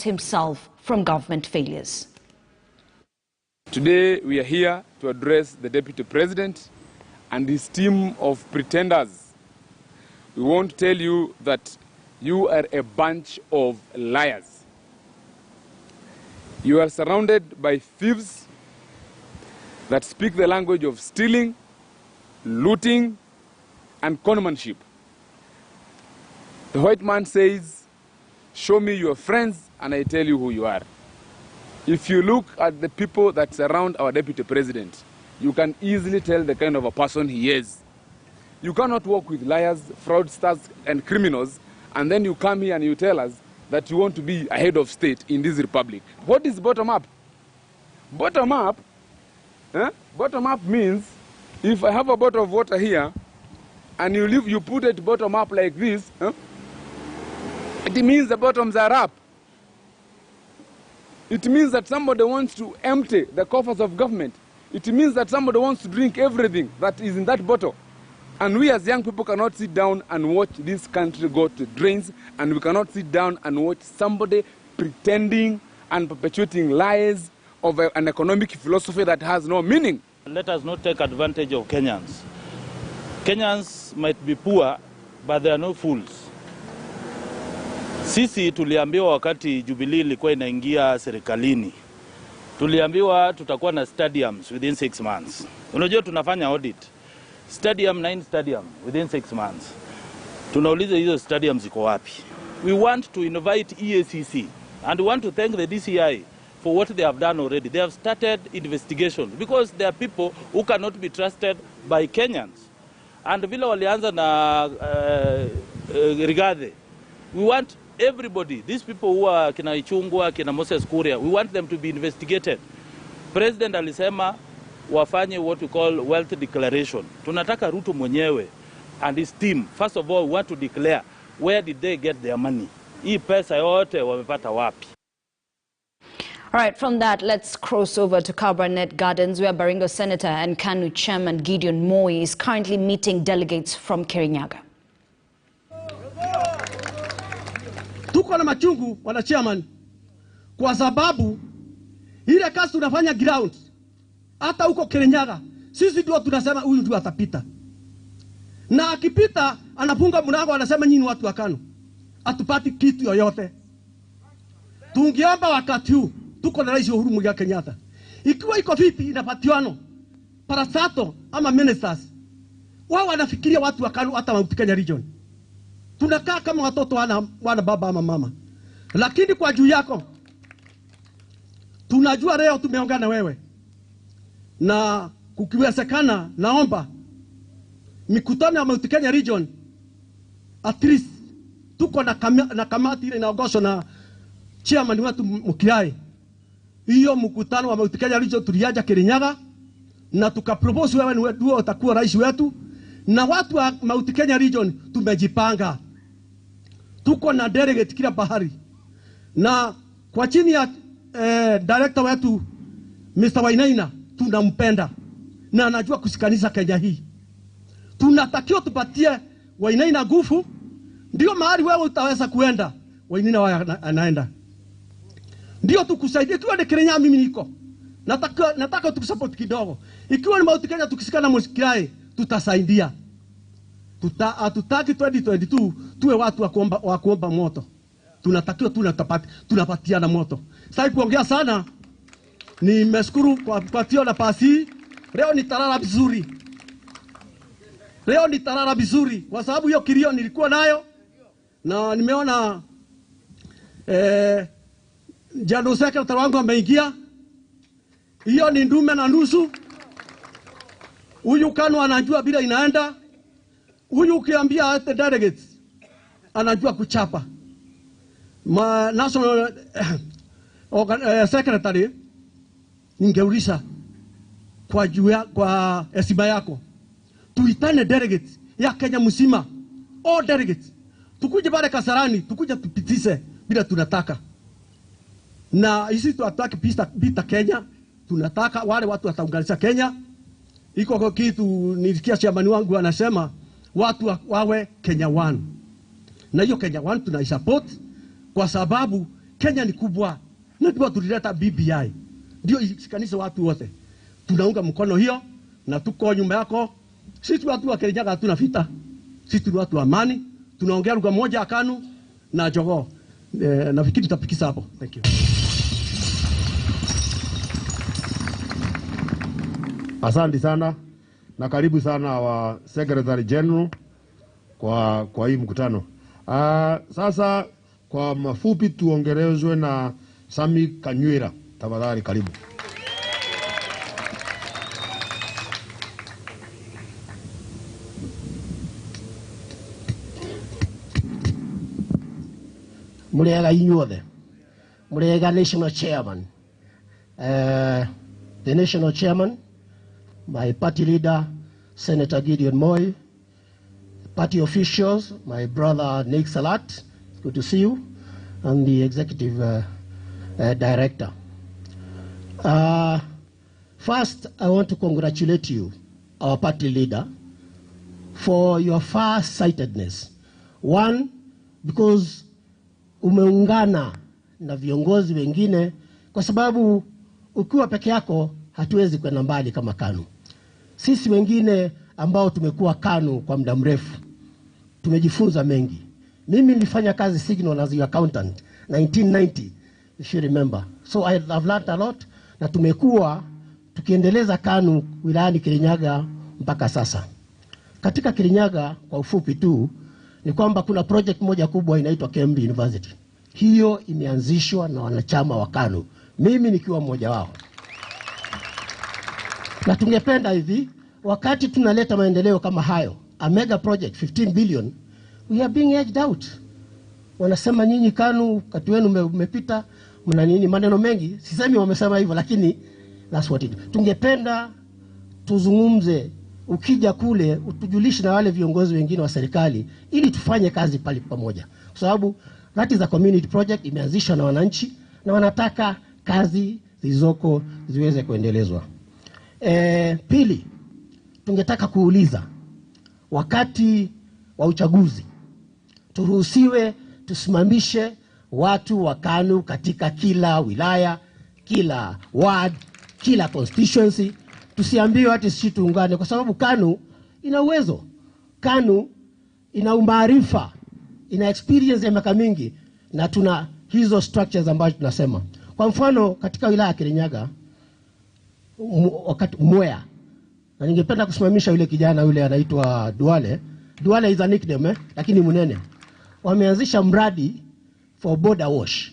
divorce himself from government failures. Today we are here to address the Deputy President and his team of pretenders. We want to tell you that you are a bunch of liars. You are surrounded by thieves that speak the language of stealing, looting, and conmanship. The white man says, "Show me your friends and I tell you who you are." If you look at the people that surround our Deputy President, you can easily tell the kind of a person he is. You cannot work with liars, fraudsters, and criminals, and then you come here and you tell us that you want to be a head of state in this republic. What is bottom up? Bottom up, bottom up means if I have a bottle of water here and you put it bottom up like this, it means the bottoms are up. It means that somebody wants to empty the coffers of government. It means that somebody wants to drink everything that is in that bottle. And we as young people cannot sit down and watch this country go to drains, and we cannot sit down and watch somebody pretending and perpetuating lies of an economic philosophy that has no meaning. Let us not take advantage of Kenyans. Kenyans might be poor, but they are no fools. Sisi tuliambiwa wakati Jubilee ilikuwa inaingia serikalini. Tuliambiwa tutakuwa na stadiums within 6 months. Unajua tunafanya audit. 9 stadium within 6 months. Tunauliza hizo stadiums ziko wapi? We want to invite EACC and we want to thank the DCI for what they have done already. They have started investigations because there are people who cannot be trusted by Kenyans. And vile walianza na Rigathi, we want everybody, these people who are kina Ichungwa, kina Moses Kuria, we want them to be investigated. President alisema wafanye what we call wealth declaration. Tunataka Ruto mwenyewe and his team, first of all, want to declare where did they get their money. Hii pesa yote wamepata wapi? All right, from that, let's cross over to Cabernet Gardens, where Baringo Senator and KANU Chairman Gideon Moi is currently meeting delegates from Kirinyaga. Tuko na machungu wana chairman kwa sababu ile kazi tunafanya ground hata huko Kirinyaga sisi ndio tunasema huyu ndio atapita, na akipita anafunga mlango anasema nyinyi watu wa KANU atupati kitu yoyote. Tungeomba wakati huu tuko na Rais Uhuru Muigai Kenyatta, ikiwa iko vipi inapatiano parasato ama ministers wao wanafikiria watu wa KANU hata Mount Kenya region. Tunakaa kama watoto wana baba ama mama. Lakini kwa juu yako tunajua leo tumeongana wewe, na kukiwezekana naomba mikutano ya Mount Kenya region at least tuko na kamati ile inaongozwa na chairman wetu Mukiai. Hiyo mkutano wa Mount Kenya region tuliaja Kirinyaga na tukapropose wewe ndio utakuwa rais wetu, na watu wa Mount Kenya region tumejipanga. Tuko na delegate kila bahari, na kwa chini ya director wetu Mr. Wainaina tunampenda na anajua kusikaniza Kenya hii. Tunatakiwa tupatie Wainaina nguvu, ndio mahali wewe utaweza kuenda Wainaina anaenda. Ndio tukusaidie kwa de Kirinyaga. Mimi niko nataka tukusupport kidogo. Ikiwa ni Mount Kenya tukisikana Mukiai tutasaidia. Hatutaki 2022 tuwe watu wa kuomba moto. Tunatakiwa tunapatiana moto. Sasa kuongea sana, nimeshukuru kwa kupatiwa nafasi. Leo nitalala vizuri. Leo nitalala vizuri kwa sababu hiyo kilio nilikuwa nayo, na nimeona Jano Secretary wangu ameingia. Hiyo ni ndume na nusu. Huyu KANU anajua bila inaenda. Huyu ukiambia hata delegates anajua kuchapa. National Secretary ningeuliza kwa heshima yako tuitane delegates ya Kenya mzima, all delegates tukuje pale Kasarani, tukuje tupitishe bila tunataka. Na hizi tunataka bita Kenya, tunataka wale watu wataunganisha Kenya. Iko kwa kitu nilisikia chairman wangu anasema watu wawe Kenya One. Na hiyo Kenya One tunaisupport kwa sababu Kenya ni kubwa. Ndio tulileta BBI. Ndio isikanishe watu wote. Tunaunga mkono hiyo na tuko nyuma yako. Sisi watu wa Kirinyaga hatuna vita. Sisi ni watu wa amani. Tunaongea lugha moja ya KANU na jogoo. Nafikiri tutapikisa hapo. Thank you. Asante sana na karibu sana wa Secretary General kwa hii mkutano. Sasa kwa mafupi tuongelezwe na Sami Kanywira. Tafadhali karibu. Mulega inyuothe. Mulega National Chairman. The National Chairman, my party leader, Senator Gideon Moi, party officials, my brother Nick Salat, good to see you, and the executive director. First, I want to congratulate you, our party leader, for your far-sightedness. One, because umeungana na viongozi wengine, kwa sababu ukiwa peke yako hatuwezi kwenda mbali kama KANU. Sisi wengine ambao tumekuwa KANU kwa muda mrefu tumejifunza mengi. Mimi nilifanya kazi Signal as your accountant 1990, if you remember. So I've learned a lot, na tumekuwa tukiendeleza KANU wilayani Kirinyaga mpaka sasa. Katika Kirinyaga kwa ufupi tu ni kwamba kuna project moja kubwa inaitwa Cambridge University. Hiyo imeanzishwa na wanachama wa KANU, mimi nikiwa mmoja wao. Na tungependa hivi, wakati tunaleta maendeleo kama hayo, a mega project 15 billion, we are being edged out. Wanasema nyinyi KANU kati wenu umepita, mna nini, maneno mengi. Sisemi wamesema hivyo, lakini that's what it. Tungependa tuzungumze, ukija kule utujulishe na wale viongozi wengine wa serikali ili tufanye kazi pale pamoja. Kwa sababu that is a community project, imeanzishwa na wananchi na wanataka kazi zilizoko ziweze kuendelezwa. Pili, tungetaka kuuliza, wakati wa uchaguzi turuhusiwe tusimamishe watu wa KANU katika kila wilaya, kila ward, kila constituency. Tusiambiwe ati sisi tuungane, kwa sababu KANU ina uwezo. KANU ina umaarifa, ina experience ya miaka mingi, na tuna hizo structures ambazo tunasema. Kwa mfano katika wilaya ya Kirinyaga, wakati Mwea, na ningependa kusimamisha yule kijana yule anaitwa Duale. Duale is a nickname, lakini munene. Wameanzisha mradi for border wash.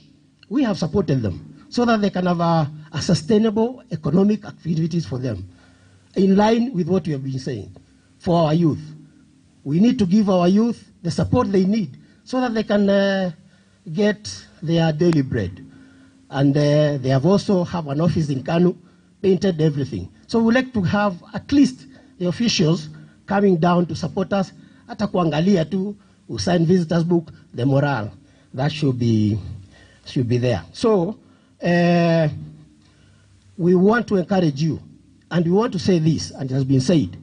We have supported them so that they can have a sustainable economic activities for them, in line with what we have been saying for our youth. We need to give our youth the support they need so that they can get their daily bread. And they have also have an office in KANU, painted everything. So we would like to have at least the officials coming down to support us. Hata kuangalia tu, we sign visitors book, the morale, that should be there. So we want to encourage you, and we want to say this, and it has been said,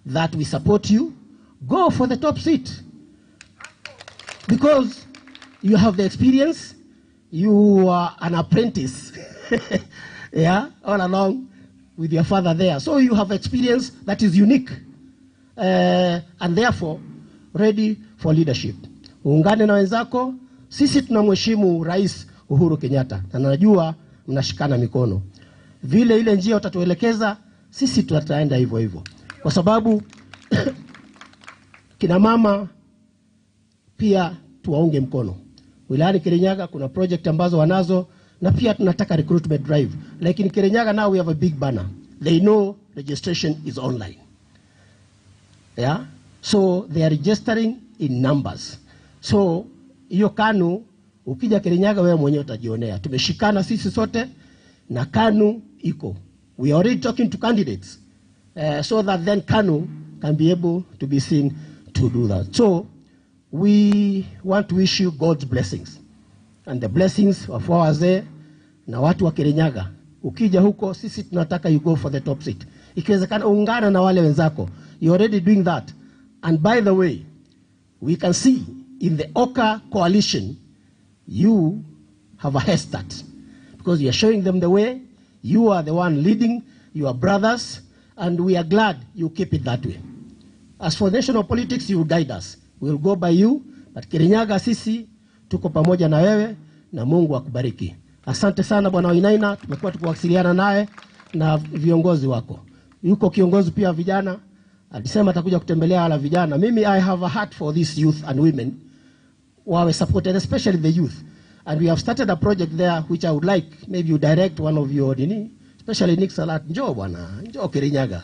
that we support you. Go for the top seat, because you have the experience. You are an apprentice, yeah, all along with your father there. So you have experience that is unique, and therefore ready for leadership. Ungane na wenzako. Sisi tunamheshimu Rais Uhuru Kenyatta, na najua mnashikana mikono. Vile ile njia utatuelekeza, sisi tutaenda hivyo hivyo. Kwa sababu kina mama pia tuwaunge mkono. Wilayani Kirinyaga kuna project ambazo wanazo, na pia tunataka recruitment drive. Like in Kirinyaga now we have a big banner. They know registration is online. Yeah? So they are registering in numbers. So hiyo KANU ukija Kirinyaga wewe mwenyewe utajionea. Tumeshikana sisi sote na KANU iko. We are already talking to candidates so that then KANU can be able to be seen to do that. So we want to wish you God's blessings and the blessings of our wazee na watu wa Kirinyaga. Ukija huko sisi tunataka you go for the top seat. Ikiwezekana ungana na wale wenzako. You already doing that. And by the way, we can see in the Oka coalition, you have a head start because you are showing them the way. You are the one leading your brothers, and we are glad you keep it that way. As for national politics, you will guide us. We will go by you, but Kirinyaga sisi tuko pamoja na wewe na Mungu akubariki. Asante sana Bwana Wainaina, tumekuwa tukiwasiliana naye na viongozi wako. Yuko kiongozi pia vijana, alisema atakuja kutembelea wala vijana. Mimi I have a heart for these youth and women wawe supported, especially the youth. And we have started a project there which I would like maybe you direct one of your especially Nick Salat, njoo bwana, njoo Kirinyaga.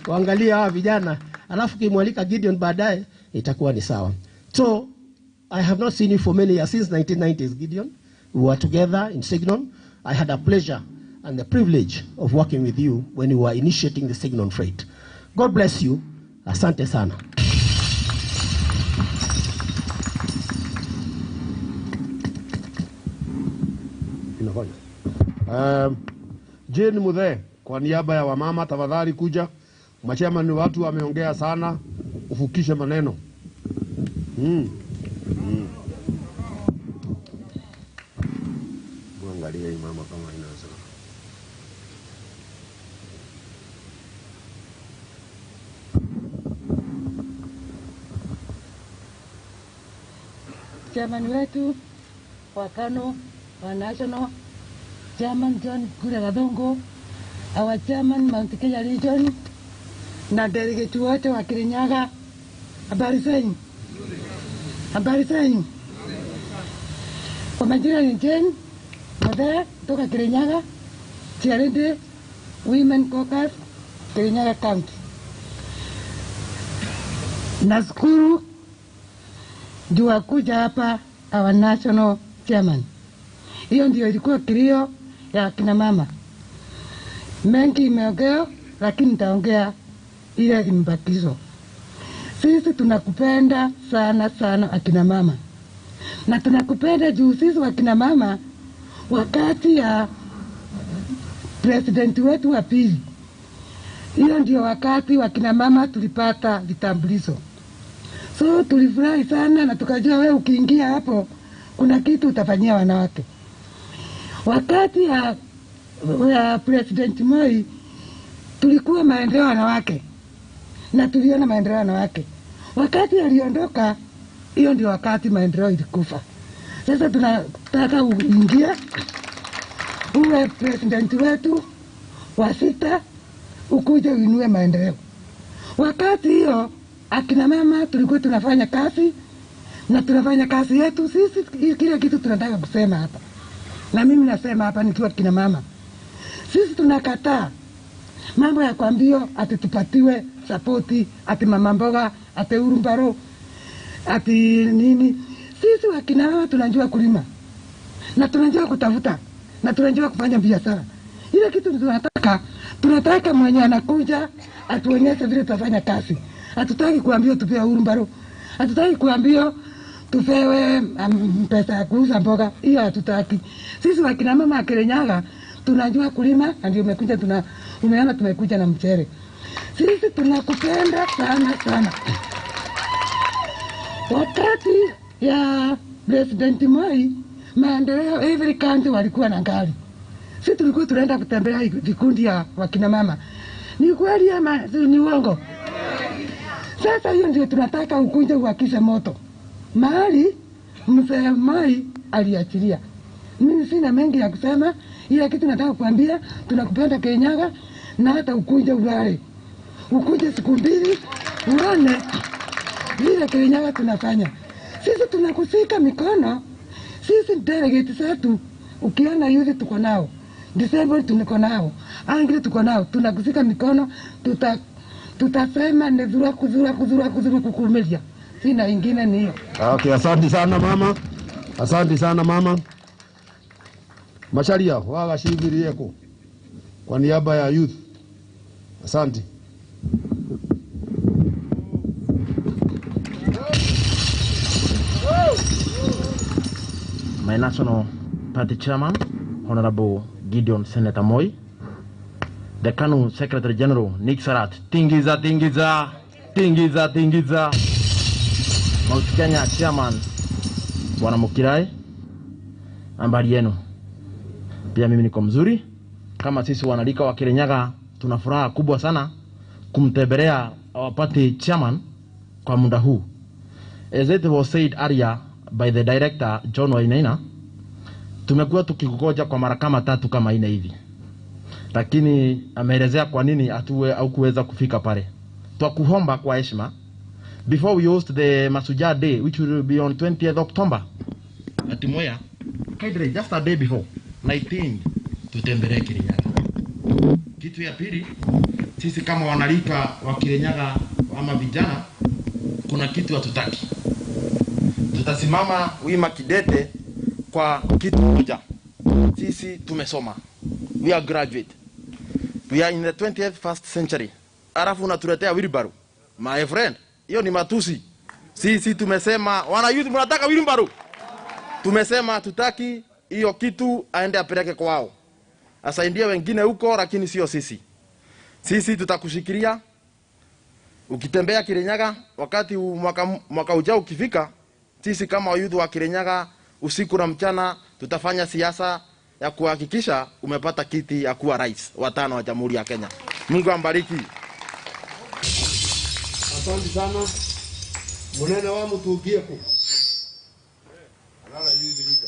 Waangalia hawa vijana, alafu kimwalika Gideon baadaye itakuwa ni sawa. So I have not seen you for many years, since 1990s, Gideon. We were together in Signon. I had a pleasure and the privilege of working with you when you were initiating the Signon freight. God bless you. Asante sana. Jane Muthe, kwa niaba ya wamama tafadhali kuja. Machema ni watu wameongea sana, ufukishe maneno. Muangalie hii mama kama inaweza. Chairman wetu wa KANU, wa National, Chairman John Kure Gadongo, our Chairman Mount Kenya Region, na delegate wote wa Kirinyaga. Habari zenyu? Habari zenyu? Kwa majina ni Jane Moi kutoka Kirinyaga, Charity Women Caucus, Kirinyaga County. Nashukuru juu kuja hapa our national chairman. Hiyo ndio ilikuwa kilio ya kina mama. Mengi imeongea, lakini nitaongea ile imebakizwa. Sisi tunakupenda sana sana akina mama. Na tunakupenda juu sisi wakina mama wakati ya president wetu wa pili. Hiyo ndio wakati wakina mama tulipata vitambulisho. So tulifurahi sana na tukajua wewe ukiingia hapo kuna kitu utafanyia wanawake. Wakati ya President Moi tulikuwa maendeleo wanawake na tuliona maendeleo wanawake. Wakati aliondoka, hiyo ndio wakati maendeleo ilikufa. Sasa tunataka uingie uwe president wetu wa sita, ukuje uinue maendeleo. Wakati hiyo akina mama tulikuwa tunafanya kazi na tunafanya kazi yetu sisi, kila kitu tunataka kusema hapa. Na mimi nasema hapa nikiwa kina mama. Sisi tunakataa mambo ya kwambio ati tupatiwe supporti, ati mama mboga, ati urumbaro, ati nini. Sisi wakina mama tunajua kulima. Na tunajua kutafuta. Na tunajua kufanya biashara. Ile kitu tunataka mwenye anakuja atuonyeshe vile tutafanya kazi. Hatutaki kuambia tupewe urumbaro. Hatutaki kuambia tupewe pesa ya kuuza mboga. Hiyo hatutaki. Sisi wakina mama Kirinyaga tunajua kulima, ndio umekuja umeona tumekuja na mchere. Sisi tunakupenda sana sana. Wakati ya President Moi, maendeleo every county walikuwa na gari. Sisi tulikuwa tunaenda kutembea vikundi ya wakina mama. Ni kweli ama ni uongo? Sasa hiyo ndio tunataka ukuje uwakishe moto. Mahali mzee Moi aliachilia. Mimi sina mengi ya kusema, ila kitu nataka kuambia tunakupenda Kirinyaga na hata ukuje ulale. Ukuje siku mbili uone vile Kirinyaga tunafanya. Sisi tunakusika mikono. Sisi delegate zetu ukiona youth tuko nao. Disabled tuko nao. Angry tuko nao. Tunakusika mikono, tutasema ni zura kukumelia. Sina ingine ni hiyo. Okay, asante sana mama. Asante sana mama. Masharia waga shirikiri yako kwa niaba ya youth. Asante. My National Party Chairman, Honorable Gideon Senator Moi, the KANU Secretary General Nick Sarat, Tingiza, Mount Kenya Chairman Bwana Mukirai, Habari yenu? Pia mimi niko mzuri. Kama sisi wanalika wa Kirinyaga tuna furaha kubwa sana kumtembelea our party chairman kwa muda huu. As it was said earlier by the director John Wainaina, tumekuwa tukikugoja kwa mara kama 3 kama 4 hivi. Lakini ameelezea kwa nini au kuweza kufika pale. Twakuomba kwa heshima, before we host the Masuja Day, which will be on 20th October at Moya, kindly just a day before 19 tutembelee Kirinyaga. Kitu ya pili, sisi kama wanalika wa Kirinyaga ama vijana, kuna kitu hatutaki. Tutasimama wima kidete kwa kitu moja. Sisi tumesoma. We are graduate. We are in the 21st century. Alafu unatuletea wheelbarrow. My friend, hiyo ni matusi. Sisi tumesema wana youth mnataka wheelbarrow. Tumesema tutaki hiyo kitu aende apeleke kwao. Asaidie wengine huko, lakini sio sisi. Sisi tutakushikilia. Ukitembea Kirinyaga wakati mwaka ujao ukifika, sisi kama youth wa Kirinyaga usiku na mchana tutafanya siasa ya kuhakikisha umepata kiti ya kuwa rais wa 5 wa Jamhuri ya Kenya. Mungu ambariki. Asante sana. Munene wa mutugie ku. Alala yudirika.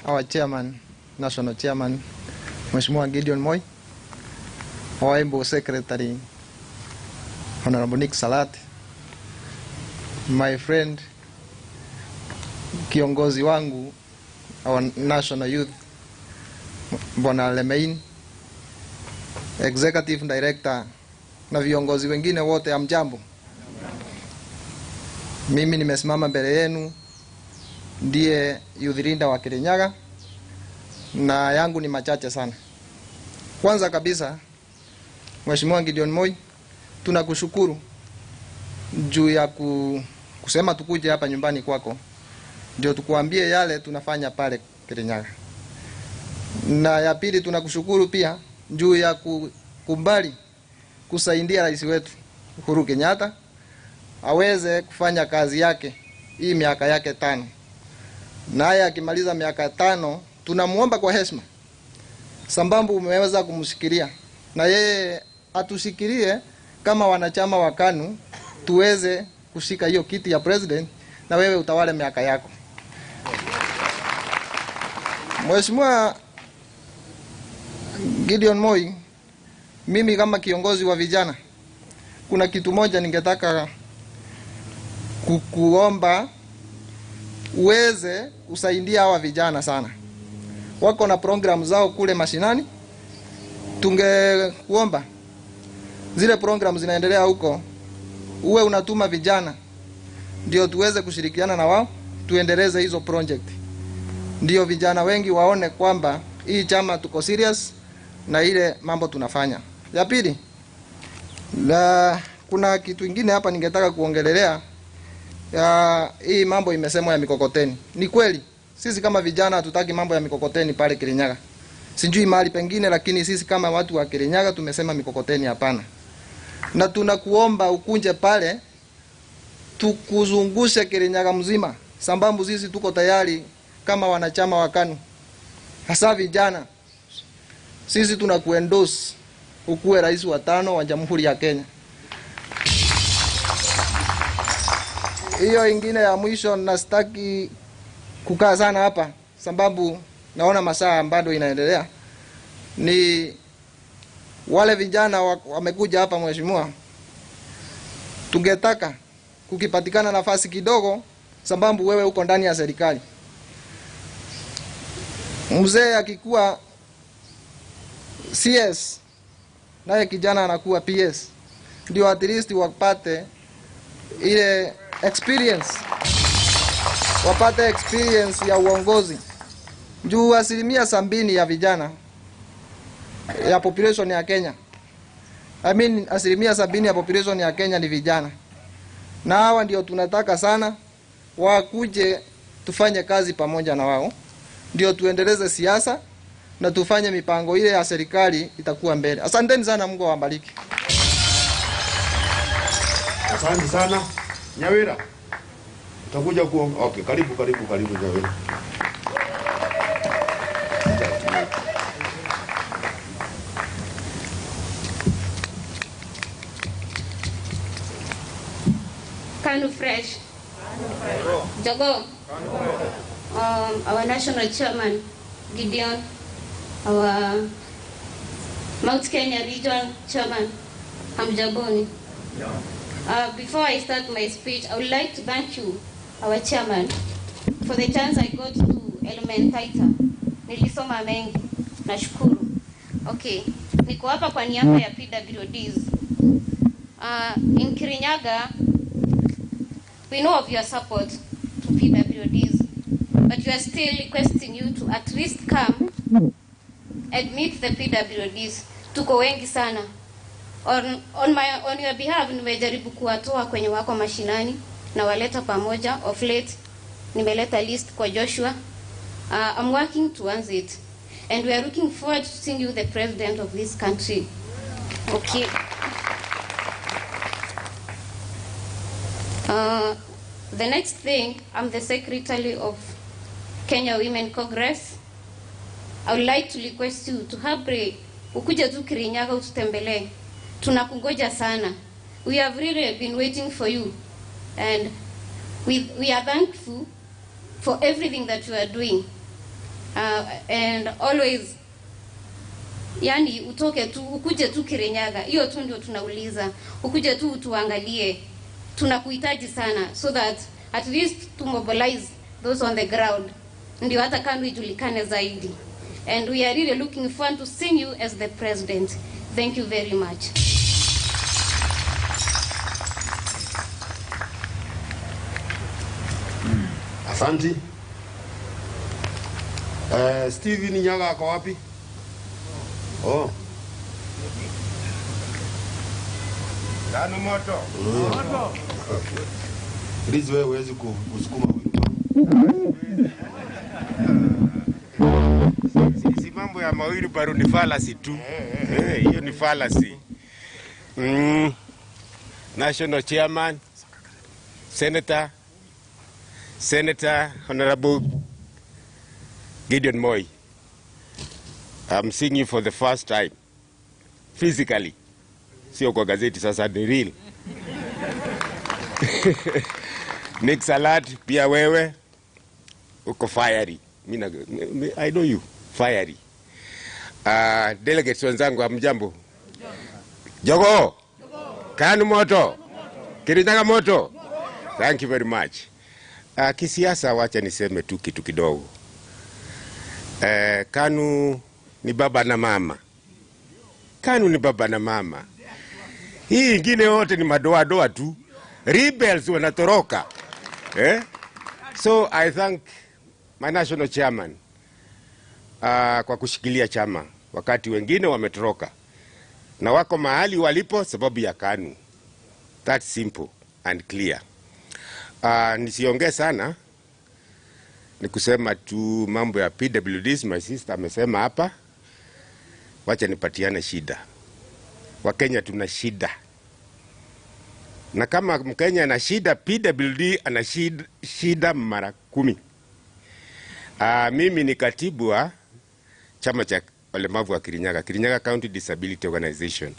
Our chairman, national chairman, Mheshimiwa Gideon Moi, our Imbo secretary, Honorable Nick Salat, my friend, kiongozi wangu, our national youth, Bwana Lemein, executive director, na viongozi wengine wote, amjambo. Mimi nimesimama mbele yenu, ndiye youth leader wa Kirinyaga, na yangu ni machache sana. Kwanza kabisa, Mheshimiwa Gideon Moi, tunakushukuru juu ya kusema tukuje hapa nyumbani kwako, ndio tukuambie yale tunafanya pale Kirinyaga. Na ya pili, tunakushukuru pia juu ya kukubali kusaidia rais wetu Uhuru Kenyatta aweze kufanya kazi yake hii miaka yake 5. Naye akimaliza miaka 5, tunamuomba kwa heshima, sambambu umeweza kumshikilia, na yeye atushikilie kama wanachama wa KANU, tuweze kushika hiyo kiti ya president na wewe utawale miaka yako. Mheshimiwa Gideon Moi, mimi kama kiongozi wa vijana, kuna kitu moja ningetaka kukuomba uweze kusaidia hawa vijana sana. Wako na program zao kule mashinani. Tungekuomba zile program zinaendelea huko, uwe unatuma vijana ndio tuweze kushirikiana na wao tuendeleze hizo project. Ndio vijana wengi waone kwamba hii chama tuko serious na ile mambo tunafanya. Ya pili, kuna kitu kingine hapa ningetaka kuongelelea. Hii mambo imesemwa ya mikokoteni. Ni kweli, sisi kama vijana hatutaki mambo ya mikokoteni pale Kirinyaga. Sijui mahali pengine, lakini sisi kama watu wa Kirinyaga tumesema mikokoteni hapana. Na tunakuomba ukunje pale, tukuzungushe Kirinyaga mzima. Sambambu sisi tuko tayari kama wanachama wa KANU. Hasa vijana, sisi tunakuendorse ukuwe rais wa 5 wa Jamhuri ya Kenya. Hiyo ingine ya mwisho, nastaki kukaa sana hapa sababu naona masaa bado inaendelea. Ni wale vijana wamekuja hapa mheshimiwa, tungetaka kukipatikana nafasi kidogo sababu wewe uko ndani ya serikali. Mzee akikuwa CS naye kijana anakuwa PS, ndio at least wapate ile experience, wapate experience ya uongozi. Juu 70% ya vijana ya population ya Kenya, 70% ya population ya Kenya ni vijana. Na hawa ndio tunataka sana wakuje tufanye kazi pamoja na wao, ndio tuendeleze siasa na tufanye mipango ile ya serikali itakuwa mbele. Asanteni sana, Mungu awabariki. Asante sana. Nyawira. Utakuja okay, karibu Nyawira. KANU fresh. Jogo. Our national chairman, Gideon, our Mount Kenya region chairman, Hamjaboni. Before I start my speech, I would like to thank you, our chairman, for the chance I got to elementaita. Nilisoma mengi, nashukuru. Okay, niko hapa kwa niaba ya PWDs. In Kirinyaga, we know of your support to PWDs, but we are still requesting you to at least come and meet the PWDs. Tuko wengi sana. On your behalf, nimejaribu kuwatoa kwenye wako mashinani na waleta pamoja. Of late, nimeleta list kwa Joshua. I'm working towards it. And we are looking forward to seeing you the president of this country. Okay. The next thing, I'm the secretary of Kenya Women Congress. I would like to request you to have ukuja tu Kirinyaga ututembelee. Tunakungoja sana. We have really been waiting for you, and we are thankful for everything that you are doing. And always, yani utoke tu, ukuje tu Kirinyaga. Hiyo tu ndio tunauliza. Ukuje tu utuangalie. Tunakuhitaji sana, so that at least to mobilize those on the ground. Ndio hata KANU ijulikane zaidi. And we are really looking forward to seeing you as the president. Thank you very much. Asante. Steven Nyaga ako wapi? Oh. KANU moto. Moto. Lizi wewe huwezi kusukuma huyu. Si mambo ya mawili bado ni fallacy tu. Hiyo ni fallacy. National chairman, Senator Honorable Gideon Moi. I'm seeing you for the first time. Physically. Sio kwa gazeti, sasa ni real. Nick Salad, pia wewe uko fiery. I know you, fiery. Delegates wenzangu, hamjambo? Jogo. KANU moto. Kirinyaga moto. Thank you very much. Kisiasa, wacha niseme tu kitu kidogo. KANU ni baba na mama. KANU ni baba na mama. Hii ingine yote ni madoa tu. Rebels wanatoroka. So I thank my national chairman kwa kushikilia chama wakati wengine wametoroka. Na wako mahali walipo sababu ya KANU. That's simple and clear. Nisiongee sana, ni kusema tu mambo ya PWDs. My sister amesema hapa, wacha nipatiane shida. Wakenya tuna shida. Na kama Mkenya ana shida, PWD ana shida mara 10. Mimi ni katibu wa chama cha walemavu wa Kirinyaga County Disability Organization.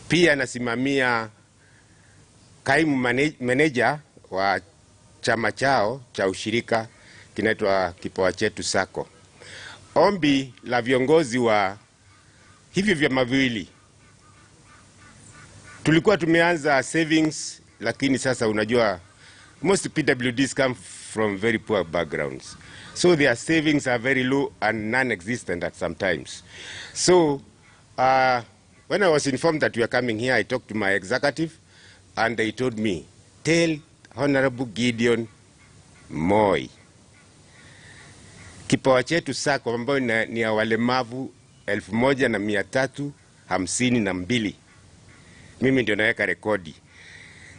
Pia nasimamia kaimu manager wa chama chao cha ushirika kinaitwa Kipawa Chetu Sako. Ombi la viongozi wa hivi vyama viwili, tulikuwa tumeanza savings, lakini sasa unajua most PWDs come from very poor backgrounds, so their savings are very low and non-existent at sometimes. So when I was informed that we are coming here, I talked to my executive and they told me, tell Honorable Gideon Moi, Kipawa Chetu Sako ambayo ni ya walemavu 1352, mimi ndio naweka rekodi.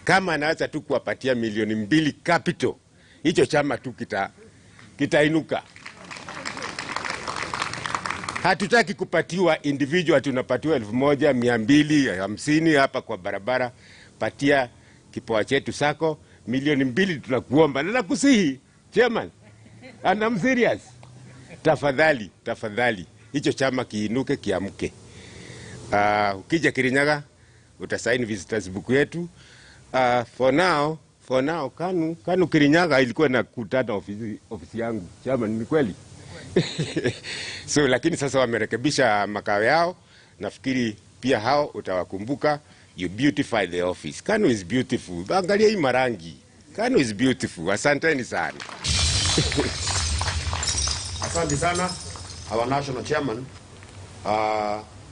Kama anaweza tu kuwapatia milioni 2 capital, hicho chama tu kitainuka. Hatutaki kupatiwa individual, tunapatiwa 1,250 hapa kwa barabara. Patia kipawa chetu sako milioni 2 tunakuomba. Na nakusihi chairman, and I'm serious, tafadhali hicho chama kiinuke, kiamke. Ukija Kirinyaga utasaini visitors book yetu. For now KANU Kirinyaga ilikuwa na kutana ofisi yangu chairman, ni kweli. So lakini sasa wamerekebisha makao yao, nafikiri pia hao utawakumbuka. You beautify the office. KANU is beautiful. Angalia hii marangi. KANU is beautiful. Asanteni sana. Asante sana our national chairman.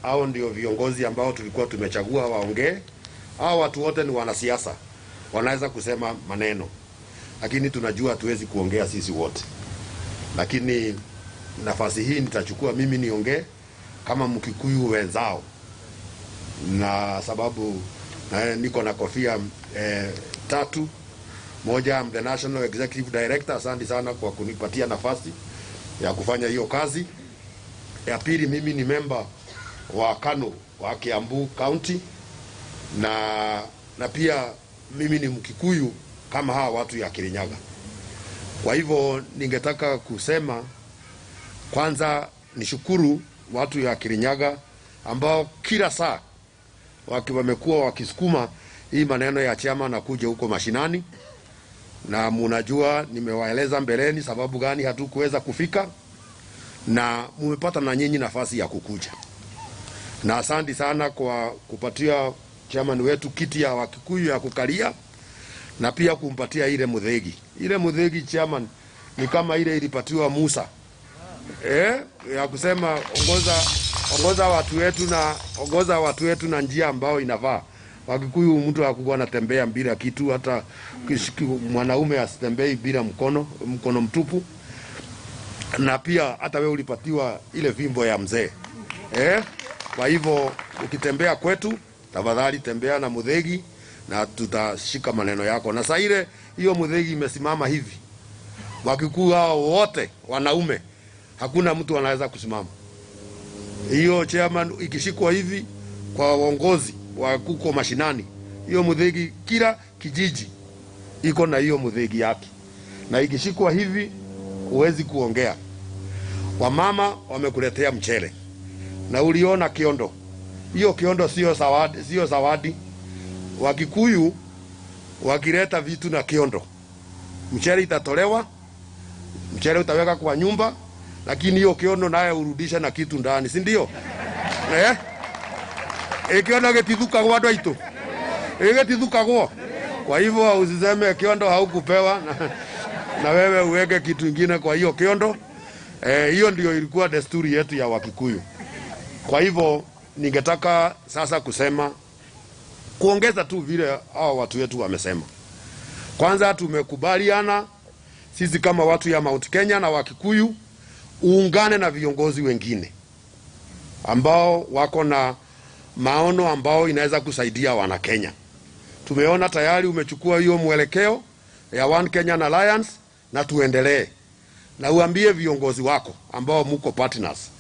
Hao ndio viongozi ambao tulikuwa tumechagua waongee. Hao watu wote ni wanasiasa, wanaweza kusema maneno, lakini tunajua hatuwezi kuongea sisi wote. Lakini nafasi hii nitachukua mimi niongee kama Mkikuyu wenzao, na sababu niko na kofia tatu. Moja, I'm the National Executive Director. Asante sana kwa kunipatia nafasi ya kufanya hiyo kazi. Ya pili, mimi ni member wa KANU wa Kiambu County, na pia mimi ni Mkikuyu kama hawa watu ya Kirinyaga. Kwa hivyo ningetaka kusema kwanza nishukuru watu ya Kirinyaga ambao kila saa wamekuwa wakisukuma hii maneno ya chama na kuja huko mashinani, na mnajua nimewaeleza mbeleni sababu gani hatukuweza kufika, na mmepata na nyinyi nafasi ya kukuja. Na asante sana kwa kupatia chairman wetu kiti ya Wakikuyu ya kukalia, na pia kumpatia ile mudhegi. Ile mudhegi chairman ni kama ile ilipatiwa Musa. Ya kusema ongoza watu wetu na njia ambao inafaa. Wakikuyu mtu hakuwa anatembea bila kitu, hata mwanaume asitembei bila mkono mtupu. Na pia hata wewe ulipatiwa ile fimbo ya mzee. Kwa hivyo ukitembea kwetu, tafadhali tembea na mudhegi na tutashika maneno yako. Na saa ile hiyo mudhegi imesimama hivi, Wakikuyu hao wote wanaume, hakuna mtu anaweza kusimama. Hiyo chairman ikishikwa hivi kwa uongozi wa kuko mashinani, hiyo mudhegi kila kijiji iko na hiyo mudhegi yake, na ikishikwa hivi huwezi kuongea. Wamama wamekuletea mchele na uliona kiondo. Hiyo kiondo sio zawadi. Wakikuyu wakileta vitu na kiondo, mchele itatolewa, mchele utaweka kwa nyumba, lakini hiyo kiondo naye urudisha na kitu ndani, si ndio? Kiondo getithuka gwa ndaitu. Getithuka gwa. Kwa hivyo usiseme kiondo haukupewa na wewe uweke kitu kingine kwa hiyo kiondo. Hiyo ndio ilikuwa desturi yetu ya Wakikuyu. Kwa hivyo ningetaka sasa kusema kuongeza tu vile hao watu wetu wamesema. Kwanza tumekubaliana sisi kama watu ya Mount Kenya na Wakikuyu uungane na viongozi wengine ambao wako na maono ambao inaweza kusaidia wana Kenya. Tumeona tayari umechukua hiyo mwelekeo ya One Kenyan Alliance, na tuendelee. Na uambie viongozi wako ambao mko partners,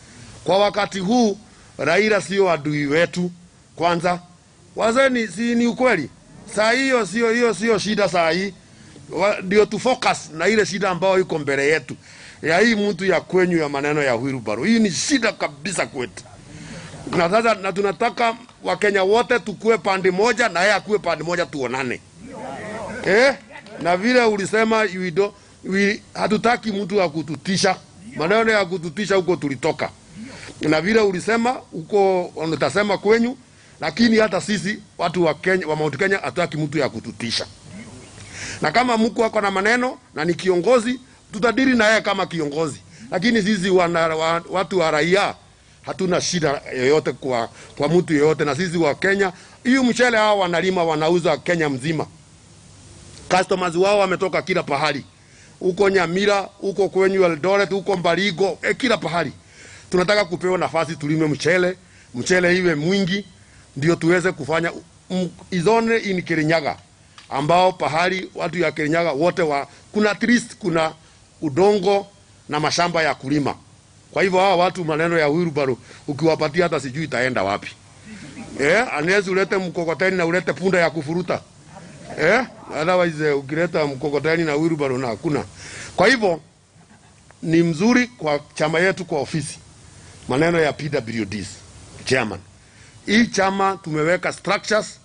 kwa wakati huu Raila sio adui wetu. Kwanza wazeni, si ni ukweli? Saa hiyo sio shida. Saa hii ndio tu focus na ile shida ambayo iko mbele yetu ya hii mtu ya kwenyu ya maneno ya wheelbarrow. Hii ni shida kabisa kwetu. Na sasa na tunataka Wakenya wote tukue pande moja na yeye akue pande moja, tuonane. Na vile ulisema hatutaki mtu wa kututisha. Maneno ya kututisha huko tulitoka. Na vile ulisema huko unatasema kwenyu, lakini hata sisi watu wa Kenya, wa Mount Kenya, hatutaki mtu ya kututisha. Na kama mko wako na maneno na ni kiongozi, tutadiri na yeye kama kiongozi. Lakini sisi watu wa raia hatuna shida yoyote kwa mtu yoyote. Na sisi wa Kenya, hiyo mchele hao wanalima wanauza Kenya mzima. Customers wao wametoka kila pahali. Uko Nyamira, uko kwenyu Eldoret, uko Mbarigo, kila pahali. Tunataka kupewa nafasi tulime mchele iwe mwingi, ndio tuweze kufanya izone in Kirinyaga, ambao pahali watu ya Kirinyaga wote kuna at least kuna udongo na mashamba ya kulima. Kwa hivyo hawa watu maneno ya wheelbarrow ukiwapatia hata sijui itaenda wapi. Anaweza ulete mkokoteni na ulete punda ya kufuruta. Otherwise ukileta mkokoteni na wheelbarrow na hakuna. Kwa hivyo ni mzuri kwa chama yetu kwa ofisi. Maneno ya PWDs, chairman. Hii chama tumeweka structures,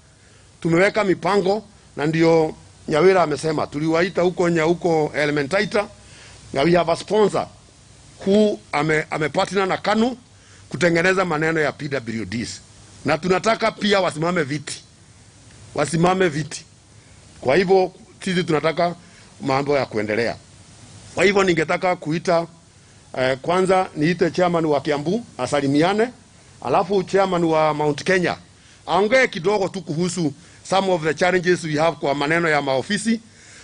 tumeweka mipango, na ndio Nyawira amesema tuliwaita huko Elementaita, na we have a sponsor who amepartner na KANU kutengeneza maneno ya PWDs, na tunataka pia wasimame viti. Kwa hivyo sisi tunataka mambo ya kuendelea. Kwa hivyo ningetaka kuita kwanza niite chairman wa Kiambu asalimiane, alafu chairman wa Mount Kenya aongee kidogo tu kuhusu some of the challenges we have kwa maneno ya maofisi,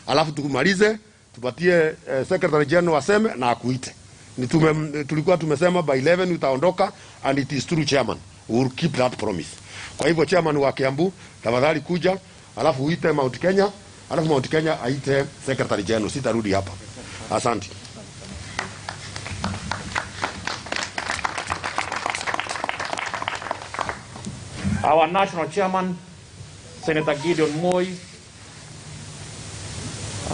alafu tukumalize tupatie secretary general aseme na akuite. Tulikuwa tumesema by 11 utaondoka, and it is true chairman, we will keep that promise. Kwa hivyo chairman wa Kiambu tafadhali kuja, alafu uite Mount Kenya, alafu Mount Kenya aite secretary general. Sitarudi hapa. Asante. Our national chairman Senator Gideon Moi,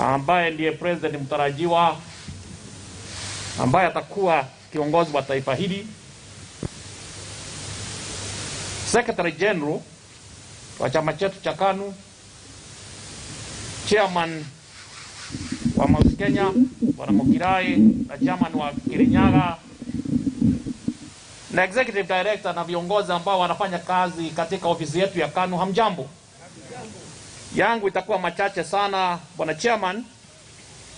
ambaye ndiye president mtarajiwa, ambaye atakuwa kiongozi wa taifa hili, Secretary General wa chama chetu cha KANU, chairman wa Mount Kenya Bwana Mokirai, na chairman wa Kirinyaga, na executive director na viongozi ambao wanafanya kazi katika ofisi yetu ya KANU. Hamjambo. Yangu itakuwa machache sana Bwana chairman,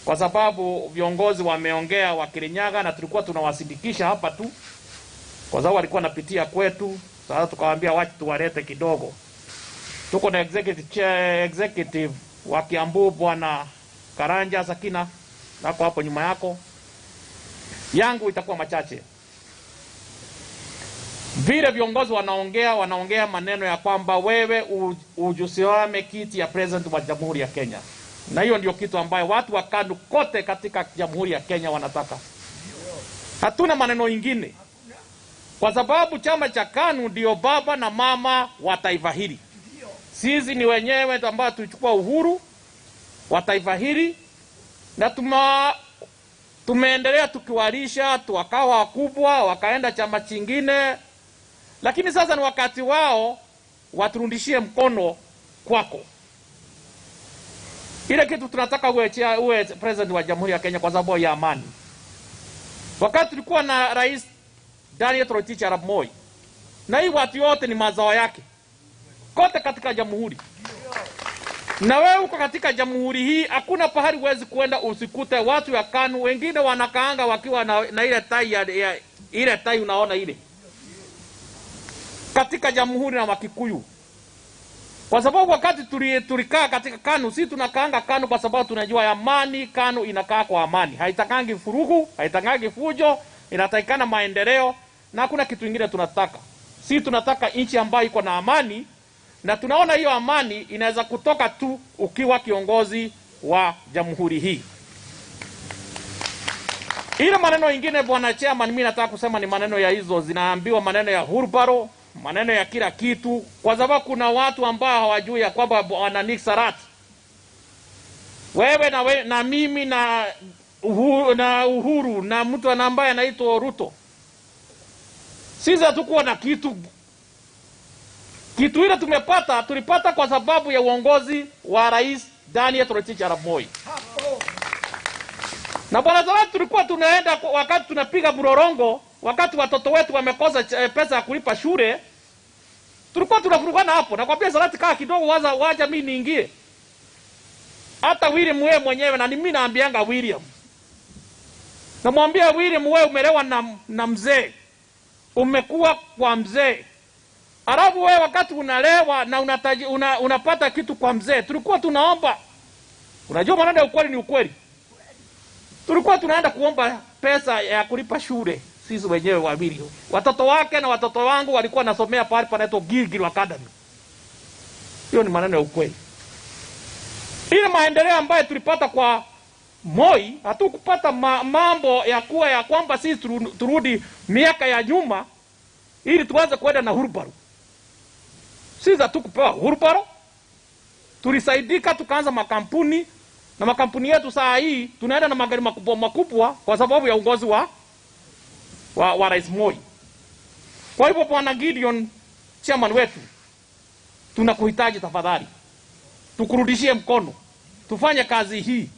kwa sababu viongozi wameongea wa Kirinyaga na tulikuwa tunawasindikisha hapa tu, kwa sababu walikuwa napitia kwetu. Sasa tukawaambia wacha tuwalete kidogo. Tuko na executive wa Kiambu Bwana Karanja Sakina, nako hapo nyuma yako. Yangu itakuwa machache. Vile viongozi wanaongea maneno ya kwamba wewe ujusiwame kiti ya president wa Jamhuri ya Kenya. Na hiyo ndio kitu ambayo watu wa KANU kote katika Jamhuri ya Kenya wanataka. Hatuna maneno ingine. Kwa sababu chama cha KANU ndio baba na mama wa taifa hili. Sisi ni wenyewe ambao tulichukua uhuru wa taifa hili, na tumeendelea tukiwalisha, tuwakawa wakubwa, wakaenda chama chingine. Lakini sasa ni wakati wao waturudishie mkono kwako. Ile kitu tunataka uwe president wa Jamhuri ya Kenya kwa sababu ya amani. Wakati tulikuwa na Rais Delegate Arap Moi, na hii watu yote ni mazao yake kote katika jamhuri. Na wewe uko katika jamhuri hii, hakuna pahali huwezi kwenda usikute watu ya KANU wengine wanakaanga wakiwa na ile tai ile tai unaona ile katika jamhuri na Wakikuyu. Kwa sababu wakati tulikaa katika KANU, sisi tunakaanga KANU kwa sababu tunajua amani. KANU inakaa kwa amani, haitakangi furugu, haitakangi fujo, inatakikana maendeleo, na hakuna kitu kingine tunataka. Sisi tunataka nchi ambayo iko na amani, na tunaona hiyo amani inaweza kutoka tu ukiwa kiongozi wa jamhuri hii. Ile maneno ingine Bwana chairman, mimi nataka kusema ni maneno ya hizo zinaambiwa maneno ya hurbaro, maneno ya kila kitu, kwa sababu kuna watu ambao hawajui ya kwamba Bwana Nick Sarat, wewe na mimi na Uhuru na mtu ambaye anaitwa Ruto, sisi hatukuwa na kitu ile tulipata kwa sababu ya uongozi wa Rais Delegate Arap Moi. Na Bwana Sarat, tulikuwa tunaenda wakati tunapiga burorongo, wakati watoto wetu wamekosa pesa ya kulipa shule, tulikuwa tunafurugana hapo. Nakwambia Sarat, kaa kidogo, wacha mimi niingie. Hata William wewe mwenyewe, na mimi naambianga William, namwambia William, wewe umelewa na mzee, umekuwa kwa mzee. Alafu wewe wakati unalewa na unapata kitu kwa mzee, tulikuwa tunaomba. Unajua maneno ya ukweli ni ukweli. Tulikuwa tunaenda kuomba pesa ya kulipa shule sisi wenyewe wawili. Watoto wake na watoto wangu walikuwa nasomea pale panaitwa Gilgil Academy. Hiyo ni maneno ya ukweli. Ile maendeleo ambayo tulipata kwa Moi hatukupata mambo ya kuwa ya kwamba sisi turudi miaka ya nyuma ili tuanze kwenda na hurubaro. Sisi hatukupewa hurubaro. Tulisaidika tukaanza makampuni, na makampuni yetu saa hii tunaenda na magari makubwa makubwa kwa sababu ya uongozi wa Rais Moi. Kwa hivyo Bwana Gideon, chairman wetu, tunakuhitaji tafadhali. Tukurudishie mkono. Tufanye kazi hii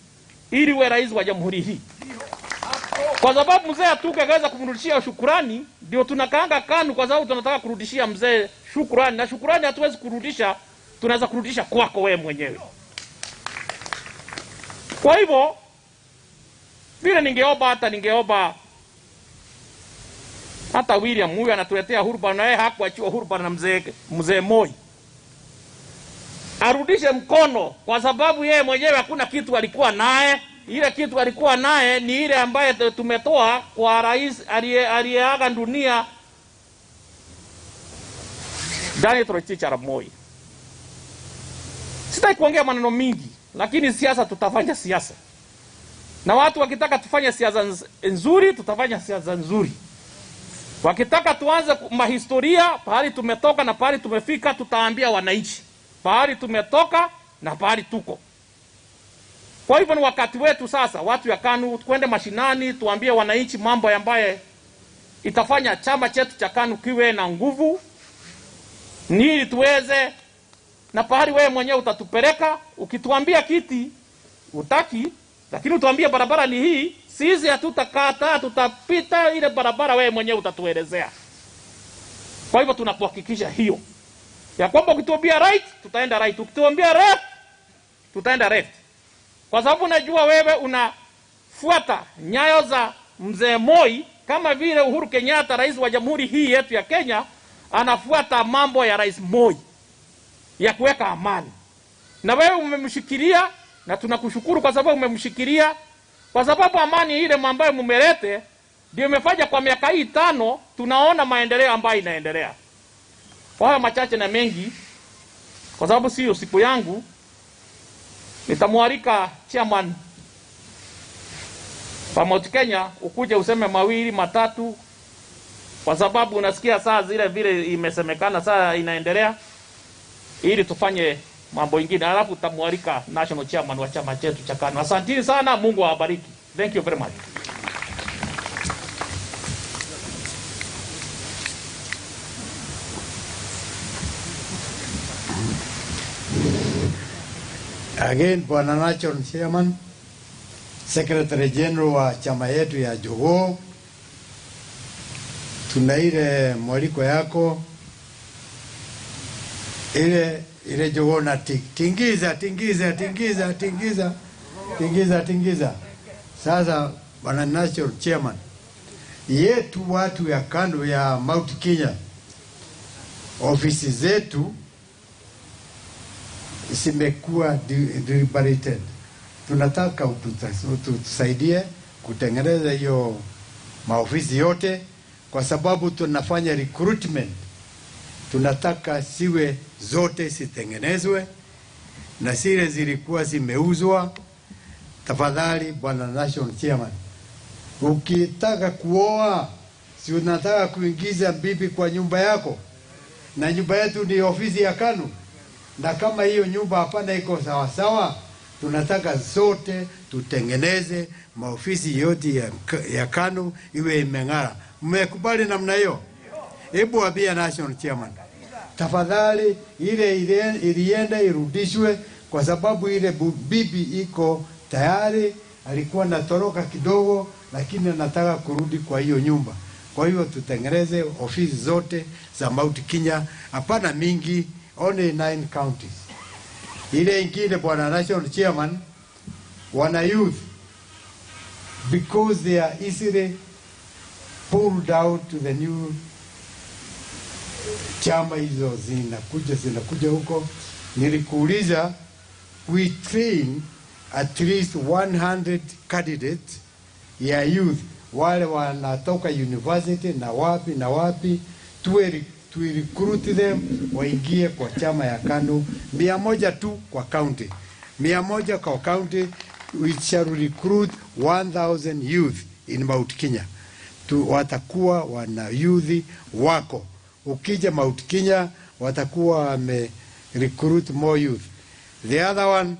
ili uwe rais wa jamhuri hii. Kwa sababu mzee hatukaweza kumrudishia shukrani, ndio tunakaanga KANU, kwa sababu tunataka kurudishia mzee shukrani, na shukrani hatuwezi kurudisha, tunaweza kurudisha kwako wewe mwenyewe. Kwa hivyo vile ningeomba hata William huyu anatuletea hurubaro, na yeye hakuachiwa hurubaro na mzee Moi, arudishe mkono, kwa sababu yeye mwenyewe hakuna kitu alikuwa naye. Ile kitu alikuwa naye ni ile ambaye tumetoa kwa rais aliyeaga dunia, Daniel Toroitich arap Moi. Sitaki kuongea maneno mingi, lakini siasa tutafanya siasa. Na watu wakitaka tufanye siasa nzuri, tutafanya siasa nzuri. Wakitaka tuanze mahistoria, pahali tumetoka na pahali tumefika, tutaambia wananchi pahali tumetoka na pahali tuko. Kwa hivyo ni wakati wetu sasa, watu ya KANU, twende mashinani, tuambie wananchi mambo ambaye itafanya chama chetu cha KANU kiwe na nguvu, ili tuweze, na pahali wewe mwenyewe utatupeleka. Ukituambia kiti utaki, lakini utuambie barabara ni hii, sisi hatutakata, tutapita ile barabara, wewe mwenyewe utatuelezea. Kwa hivyo tunakuhakikisha hiyo ya kwamba ukituambia right, tutaenda right. Ukituambia left, tutaenda left. Kwa sababu najua wewe unafuata nyayo za mzee Moi, kama vile Uhuru Kenyatta, rais wa jamhuri hii yetu ya Kenya, anafuata mambo ya Rais Moi ya kuweka amani. Na wewe umemshikilia, na tunakushukuru kwa sababu umemshikilia, kwa sababu amani ile ambayo mumelete ndio imefanya kwa miaka hii 5 tunaona maendeleo ambayo inaendelea. Kwa haya machache na mengi, kwa sababu sio siku yangu, nitamwalika chairman wa Mount Kenya ukuje useme mawili matatu, kwa sababu unasikia saa zile vile imesemekana saa inaendelea, ili tufanye mambo mengine. Alafu tutamwalika national chairman wa chama chetu cha KANU. Asanteni sana, Mungu awabariki. Thank you very much. Again, Bwana National Chairman, Secretary General wa chama yetu ya Jogoo, tuna ile mwaliko yako, ile Jogoo na tingiza. Sasa Bwana National Chairman, yetu watu ya KANU ya Mount Kenya, ofisi zetu zimekuwa deliberated. Tunataka utusaidie kutengeneza hiyo maofisi yote, kwa sababu tunafanya recruitment. Tunataka siwe zote sitengenezwe, na zile zilikuwa zimeuzwa. Tafadhali Bwana National Chairman, ukitaka kuoa, si unataka kuingiza bibi kwa nyumba yako, na nyumba yetu ni ofisi ya KANU, na kama hiyo nyumba hapana iko sawa sawa, tunataka zote tutengeneze maofisi yote ya KANU iwe imeng'ara. Mmekubali namna hiyo? Hebu ambia National Chairman, tafadhali ile ilienda irudishwe, kwa sababu ile bibi iko tayari, alikuwa natoroka kidogo, lakini anataka kurudi kwa hiyo nyumba. Kwa hiyo tutengeneze ofisi zote za Mount Kenya, hapana mingi, only 9 counties. Ile ingine Bwana National Chairman, wana youth, because they are easily pulled out to the new chama hizo zinakuja huko. Nilikuuliza, we train at least 100 candidates ya youth, wale wanatoka university na wapi, to recruit them waingie kwa chama ya KANU. 100 tu kwa county, 100 kwa county, we shall recruit 1,000 youth in Mount Kenya. Watakuwa wana youth wako. Ukija Mount Kenya watakuwa wame recruit more youth. The other one,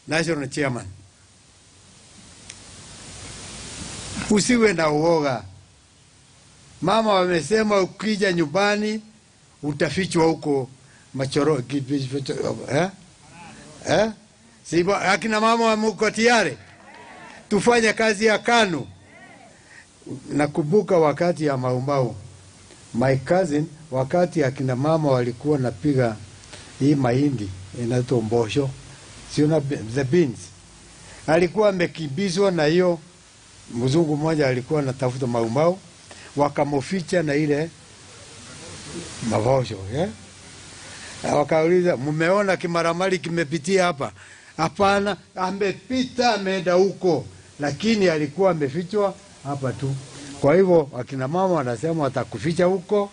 national chairman. Usiwe na uoga. Mama wamesema ukija nyumbani utafichwa huko machoro Sibo, akina mama wamuko tayari tufanye kazi ya KANU. Nakumbuka wakati ya Mau, my cousin, wakati akina mama walikuwa napiga hii mahindi inaitwa mbosho, siona the beans, alikuwa amekimbizwa na hiyo mzungu mmoja alikuwa anatafuta Mau, wakamoficha na ile mabosho, wakauliza, mumeona kimaramali kimepitia hapa? Hapana, amepita ameenda huko, lakini alikuwa amefichwa hapa tu. Kwa hivyo akina mama wanasema watakuficha huko.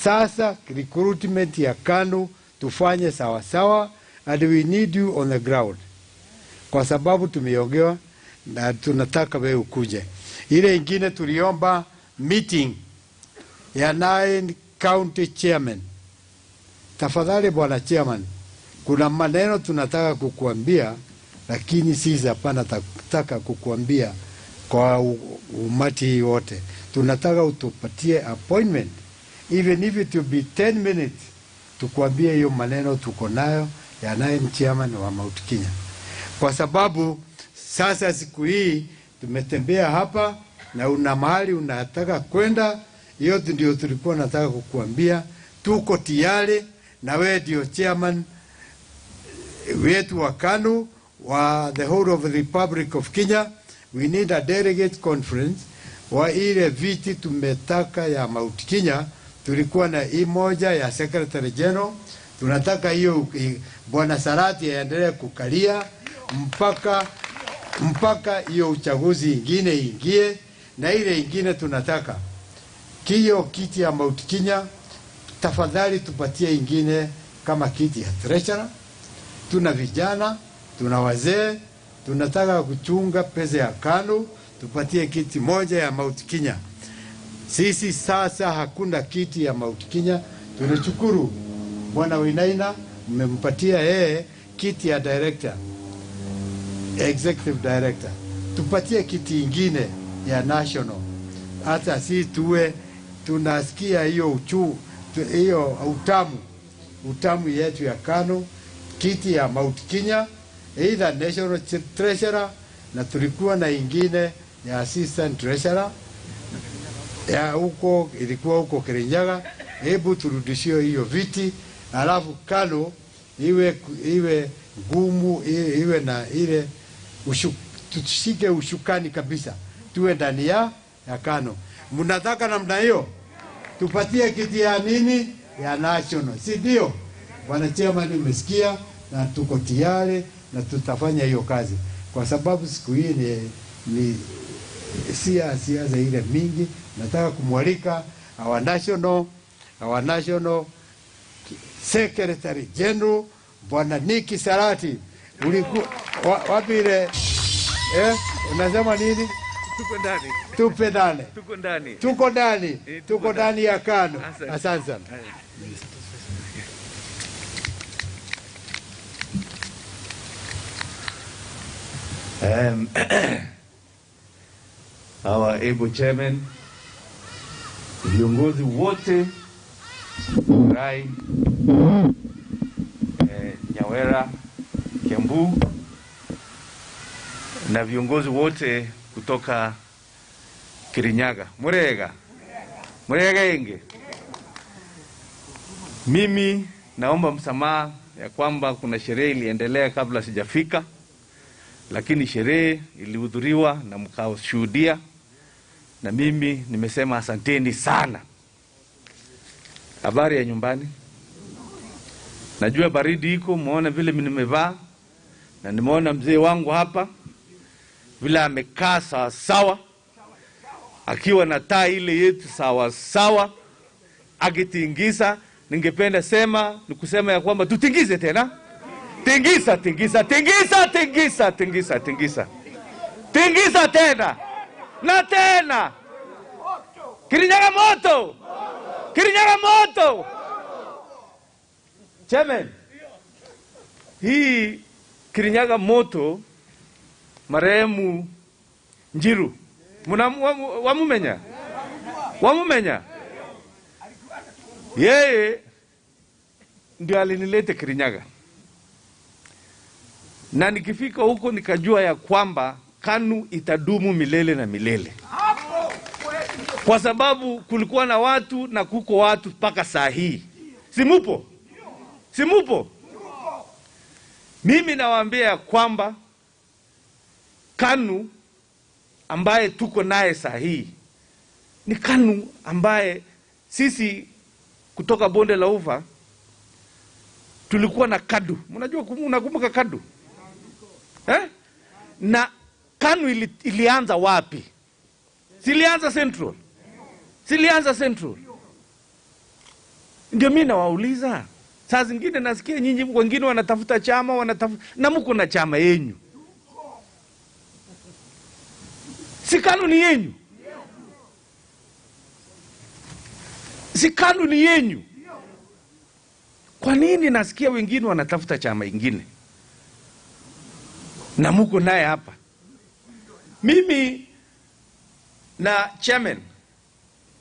Sasa recruitment ya KANU tufanye sawa sawa, and we need you on the ground, kwa sababu tumeongewa na tunataka wewe ukuje. Ile ingine tuliomba meeting ya 9 county chairman. Tafadhali bwana chairman, kuna maneno tunataka kukuambia, lakini sisi hapana nataka kukuambia kwa umati wote. Tunataka utupatie appointment, even if it will be 10 minutes, tukuambie hiyo maneno tuko nayo ya 9 chairman wa Mount Kenya. Kwa sababu sasa siku hii tumetembea hapa na una mahali unataka kwenda, yote ndio tulikuwa nataka kukuambia. Tuko tayari na wewe ndio chairman wetu wa KANU wa the whole of the Republic of Kenya. We need a delegate conference wa ile viti tumetaka ya Mount Kenya. Tulikuwa na hii moja ya Secretary General, tunataka hiyo bwana Sarati aendelee kukalia mpaka hiyo uchaguzi ingine ingie, na ile ingine tunataka kiyo kiti ya Mount Kenya tafadhali tupatie ingine kama kiti ya treasurer. Tuna vijana, tuna wazee, tunataka kuchunga pesa ya KANU, tupatie kiti moja ya Mount Kenya. Sisi sasa hakuna kiti ya Mount Kenya. Tunashukuru bwana Winaina, mmempatia yeye kiti ya director, executive director. Tupatie kiti ingine ya national, hata si tuwe tunasikia hiyo hiyo utamu yetu ya KANU. Kiti ya Mount Kenya, either national treasurer, na tulikuwa na ingine ya assistant treasurer ya huko, ilikuwa huko Kirinyaga. Hebu turudishio hiyo viti, alafu KANU iwe ngumu, iwe na ile tushike ushukani kabisa, tuwe ndani ya KANU. Mnataka namna hiyo? Tupatie kiti ya nini? Ya national, si ndio? Bwana chairman, umesikia, na tuko tayari na tutafanya hiyo kazi, kwa sababu siku hii ni siasa ile mingi. Nataka kumwalika our national Secretary General bwana Niki Sarati. Ulikuwa wapi ile unasema nini? Tuko ndani ya KANU. Asante sana. Our able chairman, viongozi wote, Rai, Nyawera, Kiambu, na viongozi wote kutoka Kirinyaga. Murega inge. Mimi naomba msamaha ya kwamba kuna sherehe iliendelea kabla sijafika, lakini sherehe ilihudhuriwa na mkaoshuhudia, na mimi nimesema asanteni sana. Habari ya nyumbani? Najua baridi iko, muone vile nimevaa, na nimeona mzee wangu hapa vile amekaa sawa sawa, akiwa na taa ile yetu sawa sawa, akitingisa. Ningependa nikusema ya kwamba tutingize tena. Tingisa, tingisa, tingisa, tingisa, tingisa, tingisa. Tingisa tena. Na tena. Kirinyaga moto. Kirinyaga moto. Chairman. Hii Kirinyaga moto marehemu Njiru. Wamumenya? Wamumenya? Yeye ndio alinilete Kirinyaga. Na nikifika huko nikajua ya kwamba KANU itadumu milele na milele. Kwa sababu kulikuwa na watu na kuko watu mpaka saa hii. Simupo? Simupo? Mimi nawaambia kwamba KANU ambaye tuko naye saa hii ni KANU ambaye sisi kutoka bonde la Ufa tulikuwa na KADU. Unakumbuka KADU? Na KANU ilianza wapi? Silianza Central. Silianza Central. Ndio mimi nawauliza. Saa zingine nasikia nyinyi wengine wanatafuta chama, na mko na chama yenyu. Si KANU ni yenyu. Si KANU ni yenyu. Kwa nini nasikia wengine wanatafuta chama ingine? Na mko naye hapa. Mimi na chairman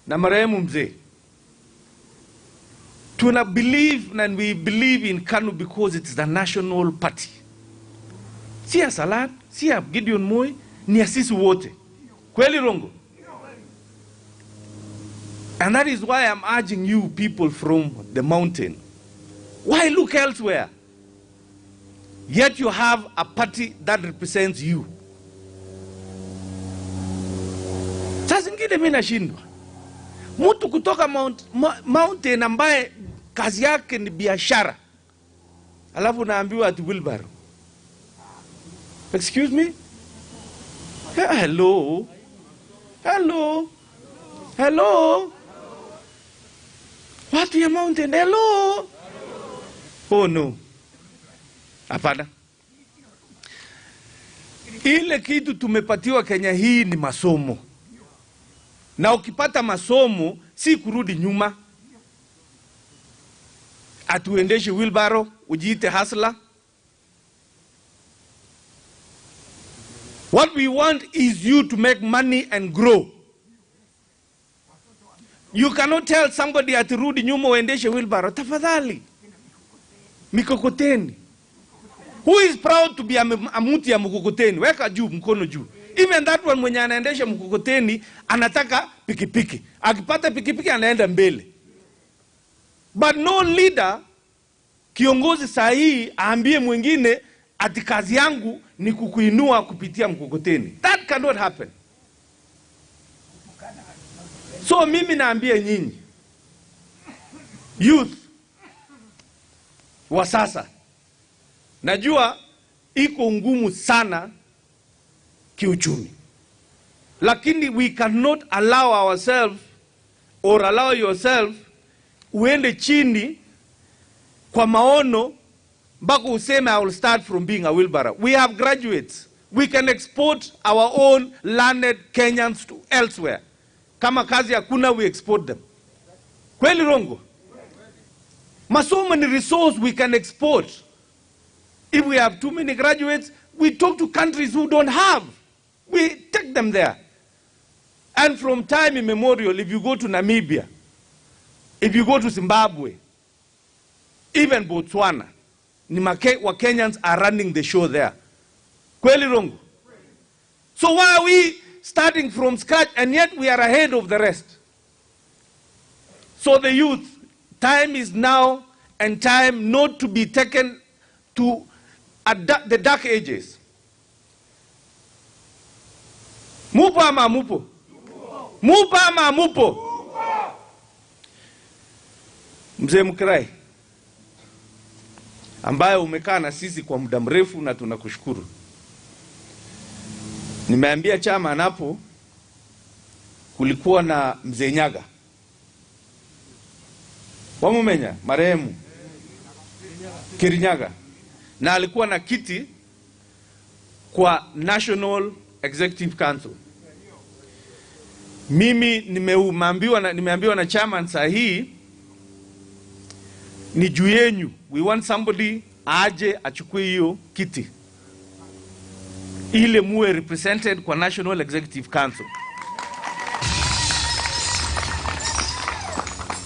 na marehemu mzee tuna believe and we believe in KANU because it is the national party. Si ya Salat, si ya Gideon Moi, ni ya sisi wote. Kweli rongo? And that is why I'm urging you people from the mountain. Why look elsewhere? Yet you have a party that represents you. Sasa ngine mimi nashindwa. Mtu kutoka mountain ambaye kazi yake ni biashara. Alafu naambiwa ati wheelbarrow. Excuse me? Hello? Hello? Hello? Watu ya mountain, hello? Oh no. Hapana. Ile kitu tumepatiwa Kenya hii ni masomo. Na ukipata masomo si kurudi nyuma. Atuendeshe wheelbarrow, ujiite hustler. What we want is you to make money and grow. You cannot tell somebody atirudi nyuma uendeshe wheelbarrow. Tafadhali. Mikokoteni. Who is proud to be a muti ya mkokoteni? Weka juu, mkono juu. Even that one mwenye anaendesha mkokoteni anataka pikipiki. Akipata pikipiki anaenda mbele. But no leader, kiongozi sahihi aambie mwingine ati kazi yangu ni kukuinua kupitia mkokoteni. That cannot happen. So mimi naambia nyinyi youth wa sasa, najua iko ngumu sana kiuchumi, lakini we cannot allow ourselves or allow yourself uende chini kwa maono mpaka useme I will start from being a wheelbarrow. We have graduates. We can export our own learned Kenyans to elsewhere. Kama kazi hakuna, we export them. Kweli rongo? Masomo ni resource we can export. If we have too many graduates, we talk to countries who don't have. We take them there. And from time immemorial, if you go to Namibia, if you go to Zimbabwe, even Botswana, wa Kenyans are running the show there. Kweli rongo? So why are we starting from scratch and yet we are ahead of the rest? So the youth, time is now, and time not to be taken to the dark ages. Mupo ama mupo? Mupo ama mupo? Mzee Mkirai, ambaye umekaa na sisi kwa muda mrefu na tunakushukuru. Nimeambia chama napo kulikuwa na Mzee Nyaga. Wamumenya marehemu Kirinyaga. na alikuwa na kiti kwa National Executive Council. Mimi nimeambiwa na chairman saa hii ni juu yenyu. We want somebody aje achukue hiyo kiti ile muwe represented kwa National Executive Council.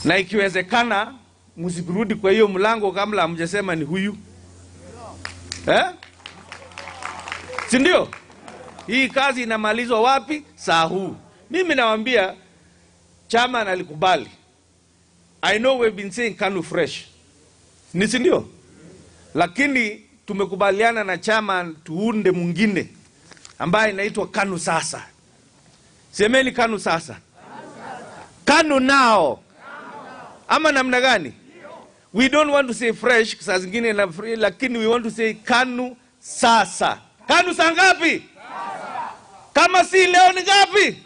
Na ikiwezekana msirudi kwa hiyo mlango kabla hamjasema ni huyu. Si ndio? Hii kazi inamalizwa wapi? Saa huu. Mimi nawaambia chairman alikubali. I know we've been saying KANU fresh. Ni si ndio? Lakini tumekubaliana na chairman tuunde mwingine ambaye inaitwa KANU sasa. Semeni KANU sasa. KANU now. Ama namna gani? We don't want to say fresh saa zingine na free, lakini we want to say KANU sasa. KANU saa ngapi? Kama si leo ni ngapi?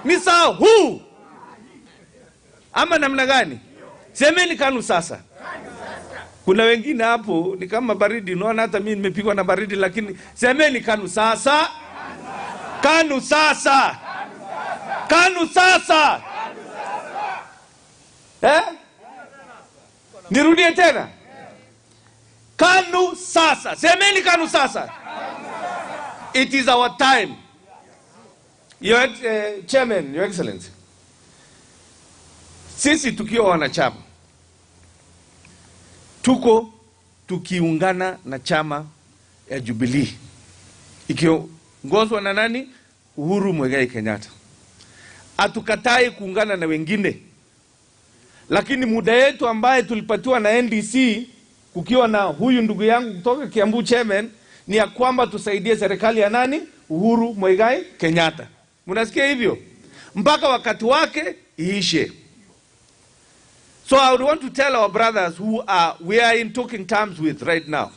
Ni saa huu. Ama namna gani? Semeni KANU sasa. Kuna wengine hapo ni kama baridi, unaona hata mimi nimepigwa na baridi, lakini semeni KANU sasa. KANU sasa. KANU sasa. Nirudie tena. KANU sasa. Semeni KANU sasa. It is our time. Your Chairman, Your Excellency. Sisi tukiwa wanachama tuko tukiungana na chama ya Jubilee ikiongozwa na nani? Uhuru Muigai Kenyatta. Hatukatai kuungana na wengine, lakini muda yetu ambaye tulipatiwa na NDC kukiwa na huyu ndugu yangu kutoka Kiambu chairman ni ya kwamba tusaidie serikali ya nani? Uhuru Muigai Kenyatta. Mnasikia hivyo? Mpaka wakati wake iishe. So I would want to tell our brothers who we are in talking terms with right now.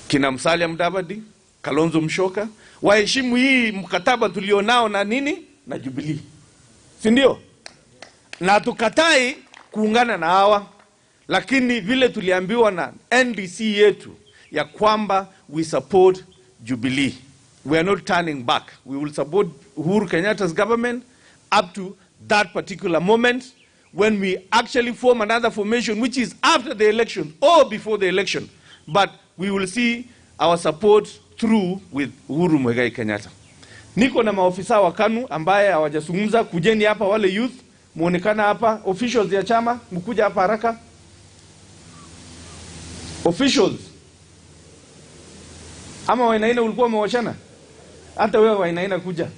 Kina Musalia Mudavadi, Kalonzo Musyoka, waheshimu hii mkataba tulionao na nini? Na Jubilee. Si ndio? Na tukatai kuungana na hawa, lakini vile tuliambiwa na NDC yetu ya kwamba we support Jubilee. We are not turning back. We will support Uhuru Kenyatta's government up to that particular moment when we actually form another formation which is after the election or before the election. But we will see our support through with Uhuru Muigai Kenyatta. Niko na maofisa wa KANU ambaye hawajazungumza, kujeni hapa wale youth, muonekana hapa, officials ya chama, mkuja hapa haraka. Officials. Ama Wainaina ulikuwa umewashana? Hata wewe Wainaina kuja.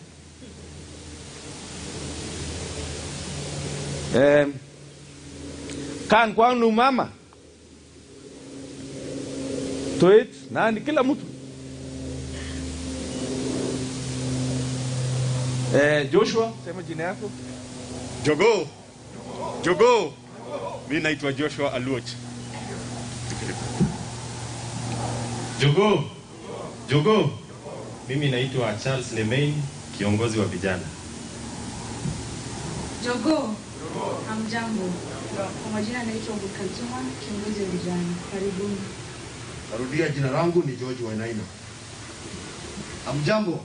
Kan kwanu mama. Toit, nani kila mtu. Joshua, sema jina yako. Jogo. Mimi naitwa Joshua Aluoch. Jogo. Mimi naitwa Charles Lemain, kiongozi wa vijana. Jogo. Hamjambo. Kwa majina naitwa Bukatuma, kiongozi wa vijana. Karibuni. Narudia, jina langu ni George Wainaina. Hamjambo.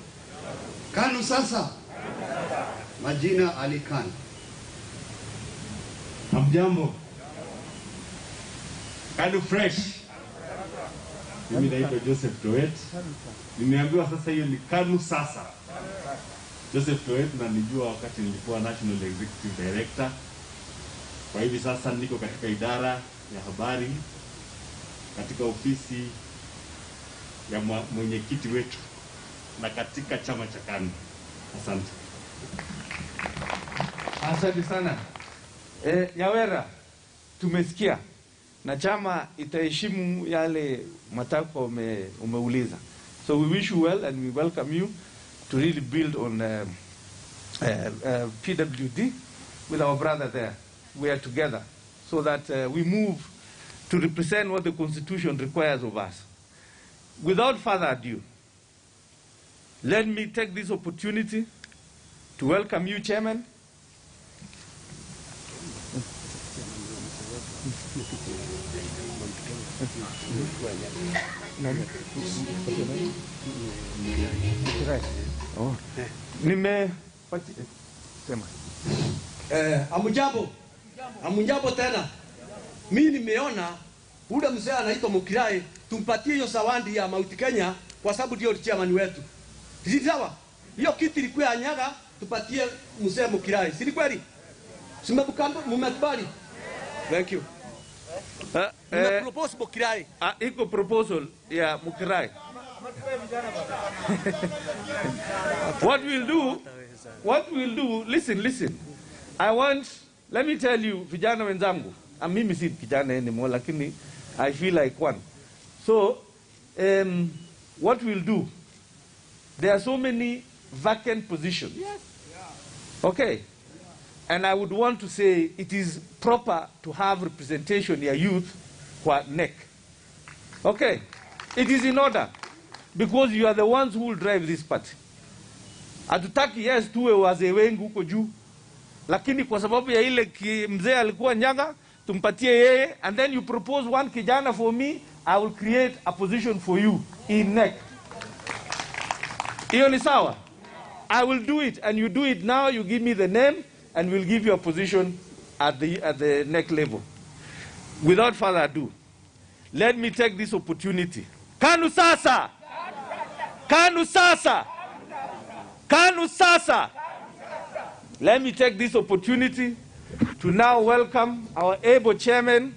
KANU sasa. Majina Ali Khan. Hamjambo. KANU fresh. Mimi naitwa Joseph Toet. Nimeambiwa sasa hiyo ni KANU sasa. Joseph Toet na nijua wakati nilikuwa National Executive Director. Kwa hivi sasa niko katika idara ya habari katika ofisi ya mwenyekiti wetu na katika chama cha KANU. Asante. Asante sana. Nyawera, tumesikia na chama itaheshimu yale matakwa umeuliza. So we wish you well and we welcome you to really build on PWD with our brother there. We are together so that we move to represent what the Constitution requires of us. Without further ado, let me take this opportunity to welcome you, Chairman. Amujambo tena. Mimi nimeona ule mzee anaitwa Mukirai, tumpatie hiyo zawadi ya Mount Kenya kwa sababu ndio chairman wetu. Si sawa? Hiyo kiti ilikuwa anyaga, tupatie mzee Mukirai. Si kweli? Mmekubali? Thank you. Propose Mukirai. Iko proposal ya Mukirai. What we'll do, listen. Let me tell you, vijana wenzangu, mimi si kijana anymore, lakini I feel like one. So, what we'll do, there are so many vacant positions. Yes. Okay. And I would want to say it is proper to have representation ya youth kwa NEC. Okay. It is in order. Because you are the ones who will drive this party. Hatutaki yes tuwe wazee wengi huko juu. Lakini kwa sababu ya ile mzee alikuwa Nyaga, tumpatie yeye, and then you propose one kijana for me, I will create a position for you in NEC. Hiyo ni sawa? I will do it, and you do it now, you give me the name, and we'll give you a position at the NEC level. Without further ado, let me take this opportunity. KANU sasa! KANU sasa! KANU sasa! Let me take this opportunity to now welcome our able chairman,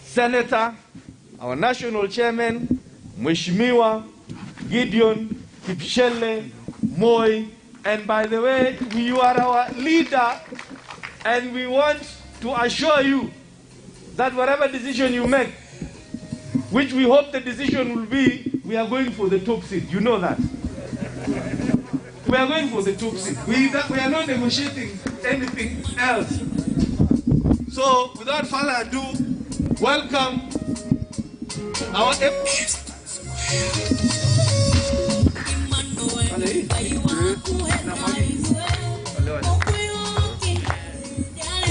senator, our national chairman, Mheshimiwa Gideon Moi. And by the way, you are our leader, and we want to assure you that whatever decision you make, which we hope the decision will be, we are going for the top seat. You know that. We are going for the top seat. We are not negotiating anything else. So, without further ado, welcome our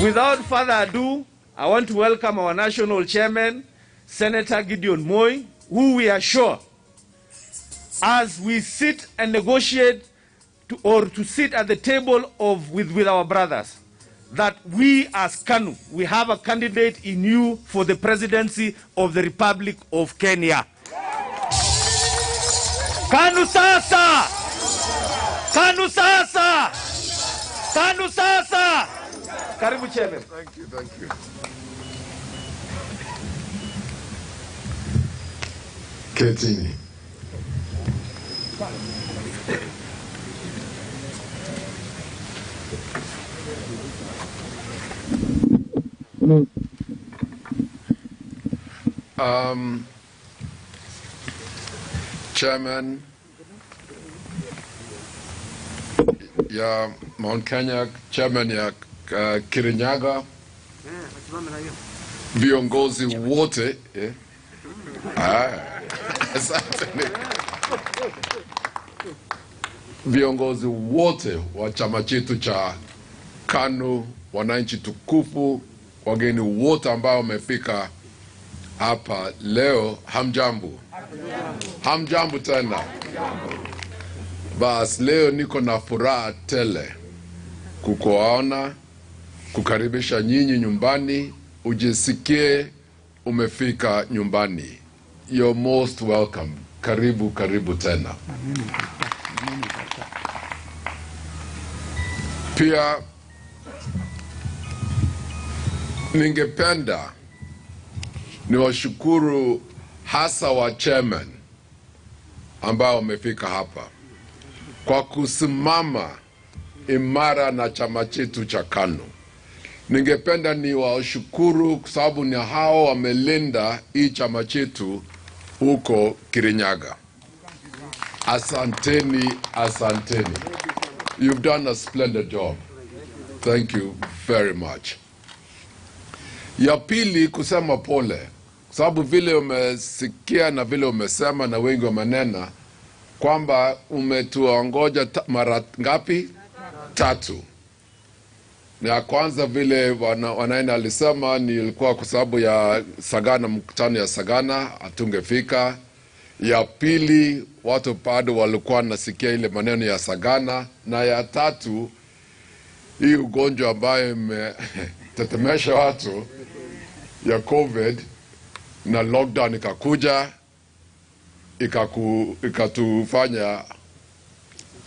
Without further ado, I want to welcome our national chairman, Senator Gideon Moi, who we are sure, as we sit and negotiate to sit at the table with our brothers, that we as KANU, we have a candidate in you for the presidency of the Republic of Kenya. KANU sasa! KANU sasa! KANU sasa! Karibu chairman. Thank you. Ketini. Chairman ya Mount Kenya, chairman ya Kirinyaga, viongozi wote viongozi wote wa chama chetu cha KANU, wananchi tukufu, wageni wote ambao wamefika hapa leo, hamjambo. Hamjambo tena. Bas, leo niko na furaha tele kukuona, kukaribisha nyinyi nyumbani, ujisikie umefika nyumbani. You're most welcome. Karibu tena. Pia ningependa niwashukuru hasa wa chairman ambao wamefika hapa kwa kusimama imara na chama chetu cha KANU. Ningependa niwashukuru kwa sababu ni hao wamelinda hii chama chetu huko Kirinyaga. Asanteni. You've done a splendid job. Thank you very much. Ya pili, kusema pole, sababu vile umesikia na vile umesema na wengi wamanena kwamba umetuongoja mara ngapi? 3. Ya kwanza vile wanaina alisema nilikuwa kwa sababu ya Sagana, mkutano ya Sagana hatungefika. Ya pili watu bado walikuwa nasikia ile maneno ya Sagana, na ya tatu hii ugonjwa ambayo imetetemesha watu ya COVID na lockdown ikakuja ikatufanya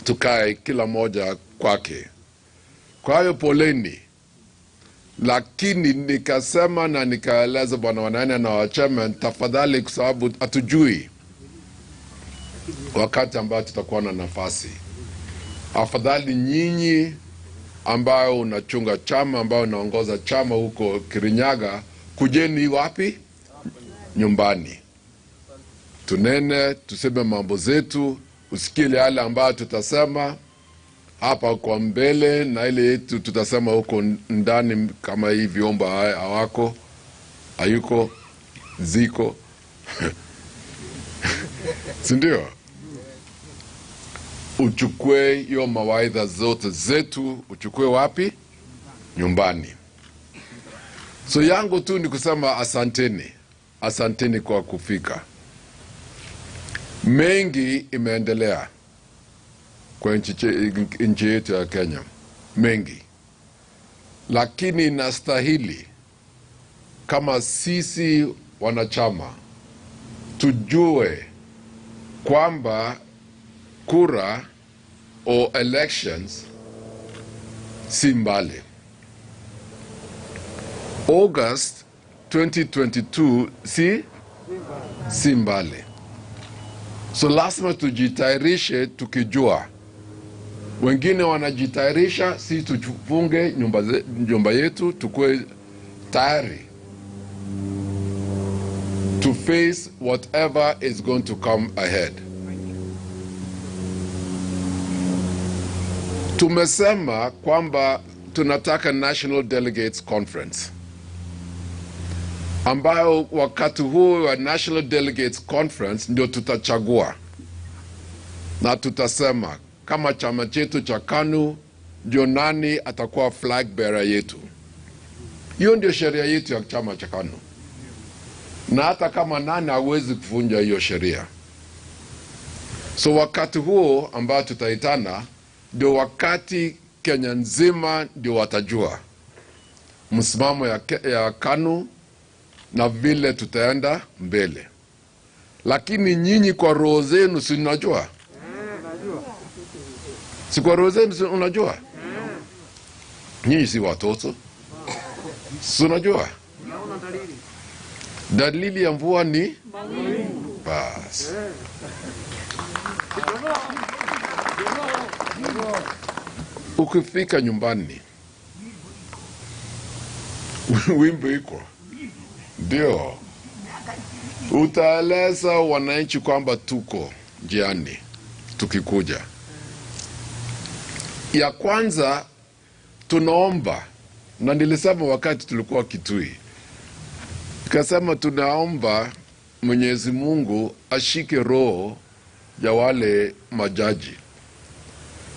tukae kila moja kwake. Kwa hiyo poleni, lakini nikasema na nikaeleza bwana Wanaina na wachairman, tafadhali, kwa sababu hatujui wakati ambao tutakuwa na nafasi. Afadhali nyinyi ambao unachunga chama, ambao unaongoza chama huko Kirinyaga, kujeni wapi? Nyumbani. Tunene, tuseme mambo zetu, usikie yale ambayo tutasema hapa kwa mbele na ile yetu tutasema huko ndani, kama hii vyombo hawako, hayuko, ziko. Sindio? Uchukue hiyo mawaidha zote zetu, uchukue wapi? Nyumbani. So yangu tu ni kusema asanteni. Asanteni kwa kufika. Mengi imeendelea kwa nchi yetu ya Kenya. Mengi. Lakini inastahili kama sisi wanachama tujue kwamba kura o elections si mbali. August 2022 si mbali. So lazima tujitayarishe tukijua. Wengine wanajitayarisha, si tufunge nyumba yetu, tukue tayari to face whatever is going to come ahead. Tumesema kwamba tunataka National Delegates Conference, ambayo wakati huu wa National Delegates Conference ndio tutachagua na tutasema kama chama chetu cha KANU ndio nani atakuwa flag bearer yetu. Hiyo ndio sheria yetu ya chama cha KANU, na hata kama nani hawezi kuvunja hiyo sheria. So wakati huo ambao tutaitana ndio wakati Kenya nzima ndio watajua msimamo ya KANU na vile tutaenda mbele. Lakini nyinyi kwa roho zenu si unajua? Si kwa roho zenu si unajua? Nyinyi si watoto. Si unajua? Dalili ya mvua ni basi. Ukifika nyumbani wimbo iko ndio utaeleza wananchi kwamba tuko njiani tukikuja. Ya kwanza tunaomba, na nilisema wakati tulikuwa Kitui, nikasema tunaomba Mwenyezi Mungu ashike roho ya wale majaji,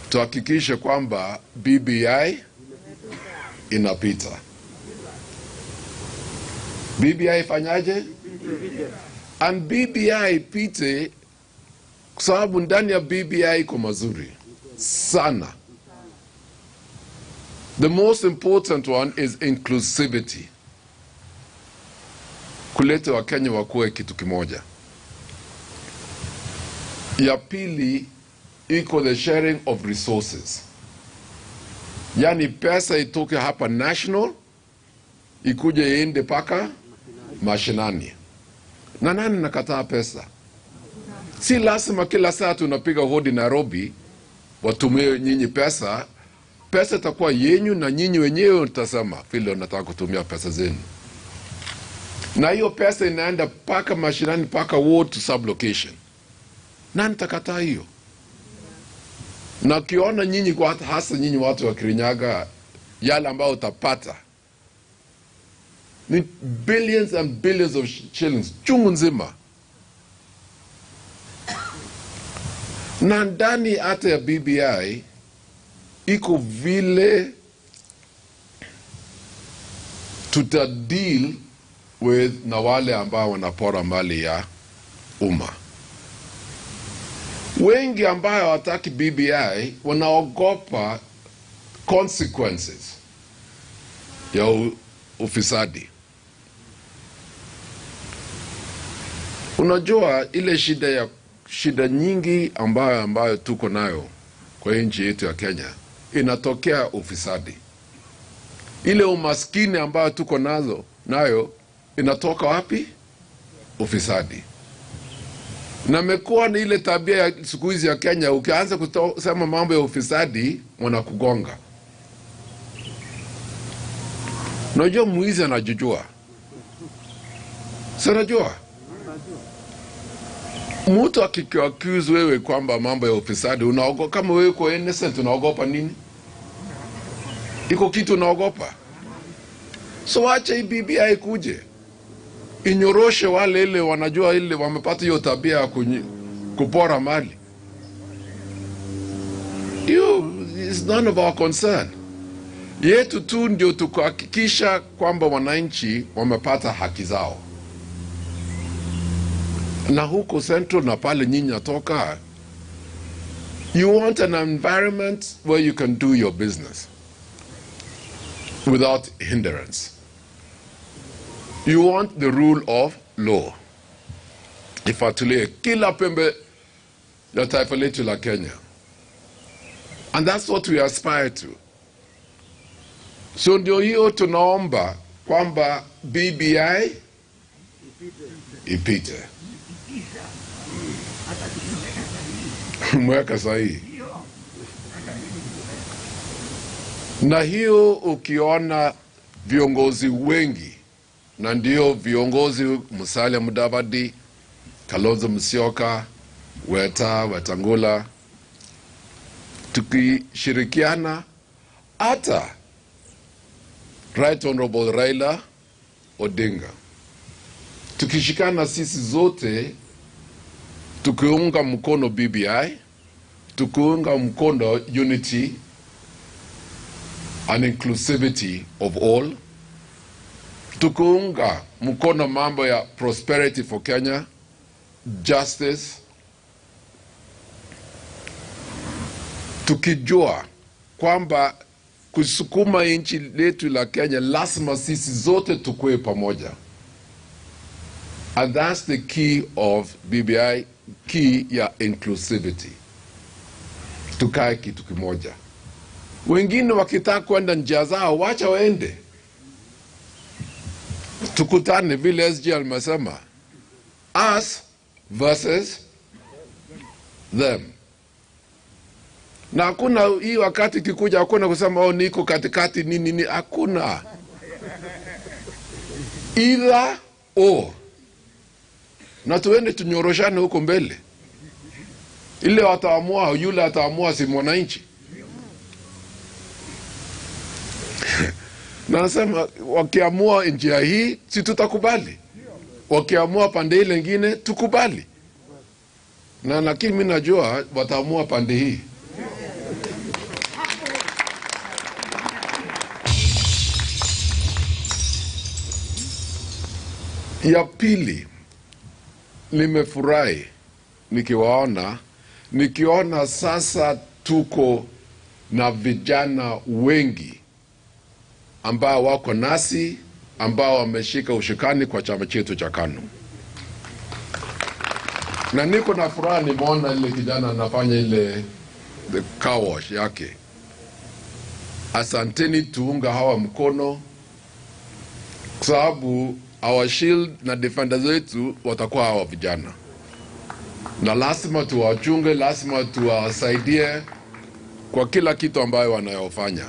tuhakikishe kwamba BBI inapita. BBI fanyaje? And BBI pite, kwa sababu ndani ya BBI iko mazuri sana. The most important one is inclusivity. Kuleta Wakenya wakuwe kitu kimoja. Ya pili iko the sharing of resources. Yani pesa itoke hapa national, ikuje iende paka mashinani. Na nani nakataa pesa? Si lazima kila saa tunapiga hodi Nairobi watumie nyinyi pesa. Pesa itakuwa yenyu na nyinyi wenyewe utasema vile unataka kutumia pesa zenu. Na hiyo pesa inaenda paka mashinani, paka ward to sublocation. Nani takataa hiyo? Na kiona nyinyi kwa hasa nyinyi watu wa Kirinyaga, yale ambao utapata ni billions and billions of shillings chungu nzima. Na ndani hata ya BBI iko vile tuta deal with na wale ambao wanapora mali ya umma. Wengi ambao hawataki BBI wanaogopa consequences ya ufisadi. Unajua ile shida nyingi ambayo tuko nayo kwa nchi yetu ya Kenya inatokea ufisadi. Ile umaskini ambayo tuko nayo inatoka wapi? Ufisadi. Na mekuwa ni ile tabia ya siku hizi ya Kenya, ukianza kusema mambo ya ufisadi wanakugonga. Unajua mwizi anajijua. Sanajua. Mtu akikuaccuse wewe kwamba mambo ya ufisadi, unaogopa. Kama wewe uko innocent, unaogopa nini? Iko kitu unaogopa. So acha hii BBI kuje inyoroshe wale ile wanajua ile wamepata hiyo tabia ya kupora mali. It's none of our concern. Yetu tu ndio tukuhakikisha kwamba wananchi wamepata haki zao. Na huko Central na pale nyinyi natoka, you want an environment where you can do your business without hindrance. You want the rule of law. Ifuatilie kila pembe ya taifa letu la Kenya. And that's what we aspire to. So ndio hiyo tunaomba kwamba BBI ipite. Mweka sahihi. Na hiyo ukiona viongozi wengi, na ndio viongozi Musalia Mudavadi, Kalonzo Musyoka, Wetangula, tukishirikiana, hata Right Honorable Raila Odinga, tukishikana sisi zote, tukiunga mkono BBI, tukiunga mkono unity and inclusivity of all, tukiunga mkono mambo ya prosperity for Kenya, justice, tukijua kwamba kusukuma nchi letu la Kenya lazima sisi zote tukue pamoja. And that's the key of BBI, key ya inclusivity. Tukae kitu kimoja. Wengine wakitaka kwenda njia zao, wacha waende. Tukutane vile SG alimesema, us versus them. Na hakuna hii wakati kikuja, hakuna kusema niko katikati nini, hakuna. Either or. Na tuende tunyoroshane huko mbele. Ile wataamua, yule ataamua si mwananchi. Na nasema wakiamua njia hii, si tutakubali. Wakiamua pande ile nyingine, tukubali. Na lakini mimi najua wataamua pande hii. Ya pili, nimefurahi nikiona sasa tuko na vijana wengi ambao wako nasi, ambao wameshika ushukani kwa chama chetu cha KANU. Na niko na furaha nimeona ile kijana anafanya ile the car wash yake. Asanteni, tuunga hawa mkono, kwa sababu our shield na defenders wetu watakuwa hawa vijana. Na lazima tuwachunge, lazima tuwasaidie kwa kila kitu ambayo wanayofanya.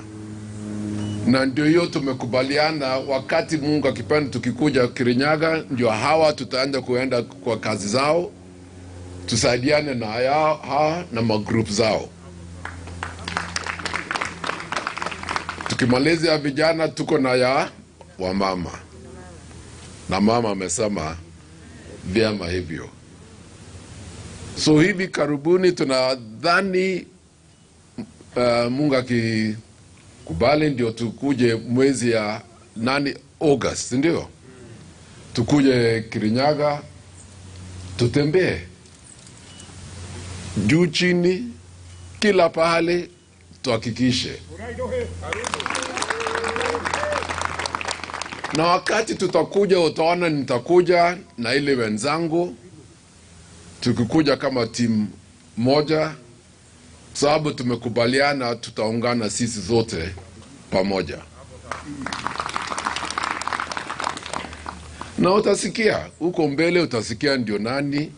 Na ndio hiyo tumekubaliana, wakati Mungu akipenda tukikuja Kirinyaga, ndio hawa tutaanza kuenda kwa kazi zao, tusaidiane na hawa na magroup zao. Tukimaliza ya vijana, tuko na ya wamama. Na mama amesema vyema hivyo. So hivi karibuni tunadhani Mungu akikubali ndio tukuje mwezi ya August, ndio tukuje Kirinyaga, tutembee juu chini, kila pahali tuhakikishe. Na wakati tutakuja, utaona nitakuja na ile wenzangu, tukikuja kama timu moja, sababu tumekubaliana tutaungana sisi zote pamoja. Na utasikia huko mbele, utasikia ndio nani.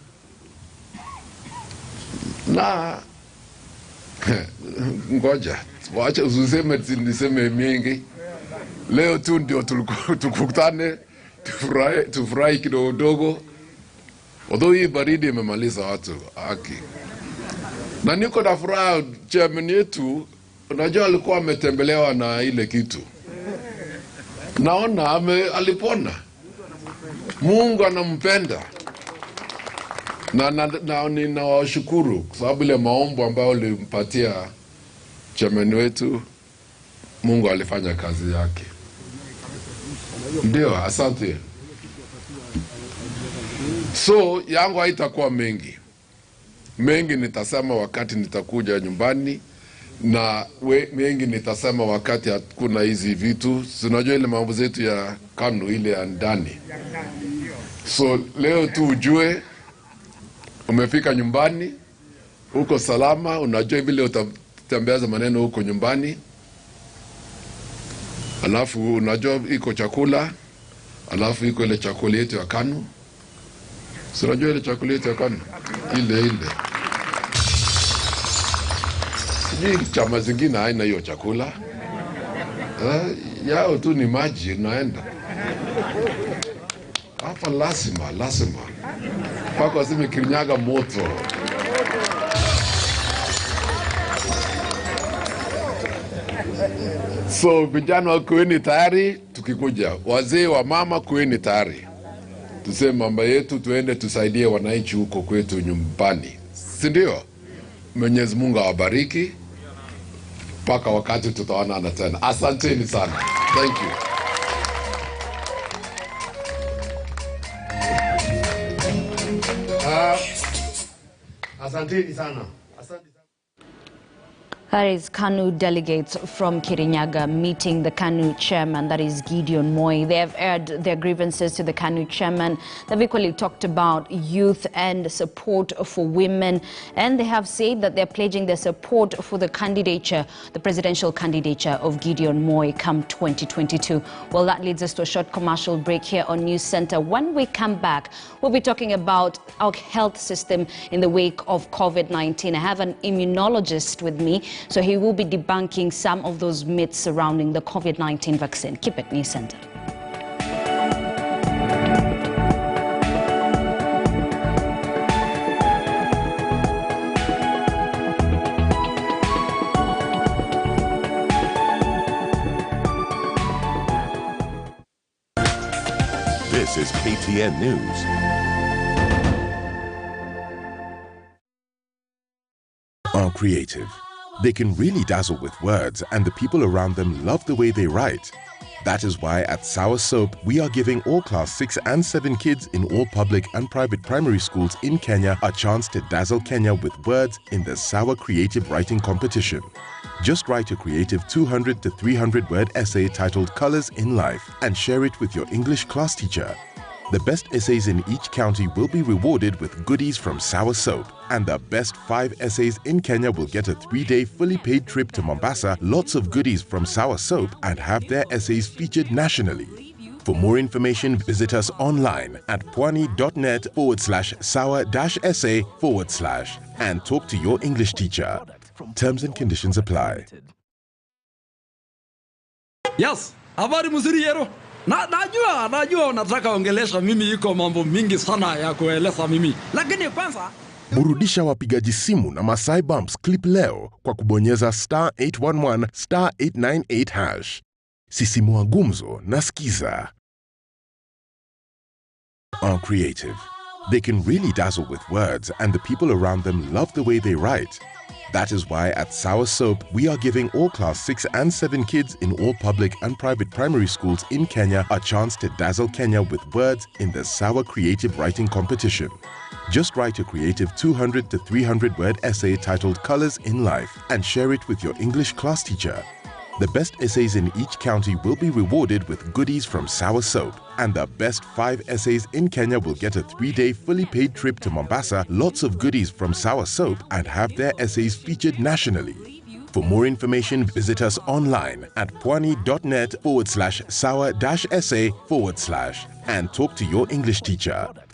Na ngoja wacha usiseme niseme mingi. Leo tu ndio tukutane, tufurahi kidogo. Although hii baridi imemaliza watu haki. Na niko na furaha, chairman yetu unajua alikuwa ametembelewa na ile kitu. Naona alipona. Mungu anampenda. Na ninawashukuru kwa sababu ile maombo ambayo ulimpatia chairman wetu, Mungu alifanya kazi yake. Ndio, asante. So yangu haitakuwa mengi. Mengi nitasema wakati nitakuja nyumbani, na mengi nitasema wakati hakuna hizi vitu. Unajua ile mambo zetu ya KANU ile ya ndani. So leo tu ujue umefika nyumbani, uko salama, unajua vile utatembeza maneno huko nyumbani. Alafu unajua iko chakula, alafu iko ile chakula yetu ya KANU. So unajua ile chakula yetu ya KANU ile sijui chama zingine haina hiyo chakula. Yao tu ni maji unaenda. Hapa lazima. Pako waseme Kirinyaga moto. So vijana kuweni tayari tukikuja. Wazee wa mama kuweni tayari. Tuseme mambo yetu, tuende tusaidie wananchi huko kwetu nyumbani. Si ndio? Mwenyezi Mungu awabariki. Paka wakati tutaonana tena. Asanteni sana. Thank you. Asanteni sana. That is KANU delegates from Kirinyaga meeting the KANU chairman, that is Gideon Moi. They have aired their grievances to the KANU chairman. They've equally talked about youth and support for women. And they have said that they're pledging their support for the candidature, the presidential candidature of Gideon Moi come 2022. Well, that leads us to a short commercial break here on News Center. When we come back, we'll be talking about our health system in the wake of COVID-19. I have an immunologist with me, so he will be debunking some of those myths surrounding the COVID-19 vaccine. Keep it News Center. This is KTN News. Are creative. They can really dazzle with words, and the people around them love the way they write. That is why at Sour Soap, we are giving all Class 6 and 7 kids in all public and private primary schools in Kenya a chance to dazzle Kenya with words in the Sour Creative Writing Competition. Just write a creative 200 to 300 word essay titled Colors in Life and share it with your English class teacher. The best essays in each county will be rewarded with goodies from Sour Soap. And the best 5 essays in Kenya will get a 3-day fully paid trip to Mombasa, lots of goodies from Sour Soap, and have their essays featured nationally. For more information, visit us online at pwani.net/sour-essay/ and talk to your English teacher. Terms and conditions apply. Yes, habari mzuri yero. Najua unataka ongelesha mimi, iko mambo mingi sana ya kueleza mimi. Lakini kwanza burudisha wapigaji simu na Masai Bumps clip leo kwa kubonyeza *811 *898#. Sisimua gumzo na skiza. Are creative. They can really dazzle with words, and the people around them love the way they write. That is why at Sour Soap, we are giving all class 6 and 7 kids in all public and private primary schools in Kenya a chance to dazzle Kenya with words in the Sour Creative Writing Competition. Just write a creative 200 to 300 word essay titled Colors in Life and share it with your English class teacher. The best essays in each county will be rewarded with goodies from Sour Soap, and the best 5 essays in Kenya will get a 3-day fully paid trip to Mombasa, lots of goodies from Sour Soap, and have their essays featured nationally. For more information, visit us online at pwani.net/sour-essay/ and talk to your English teacher.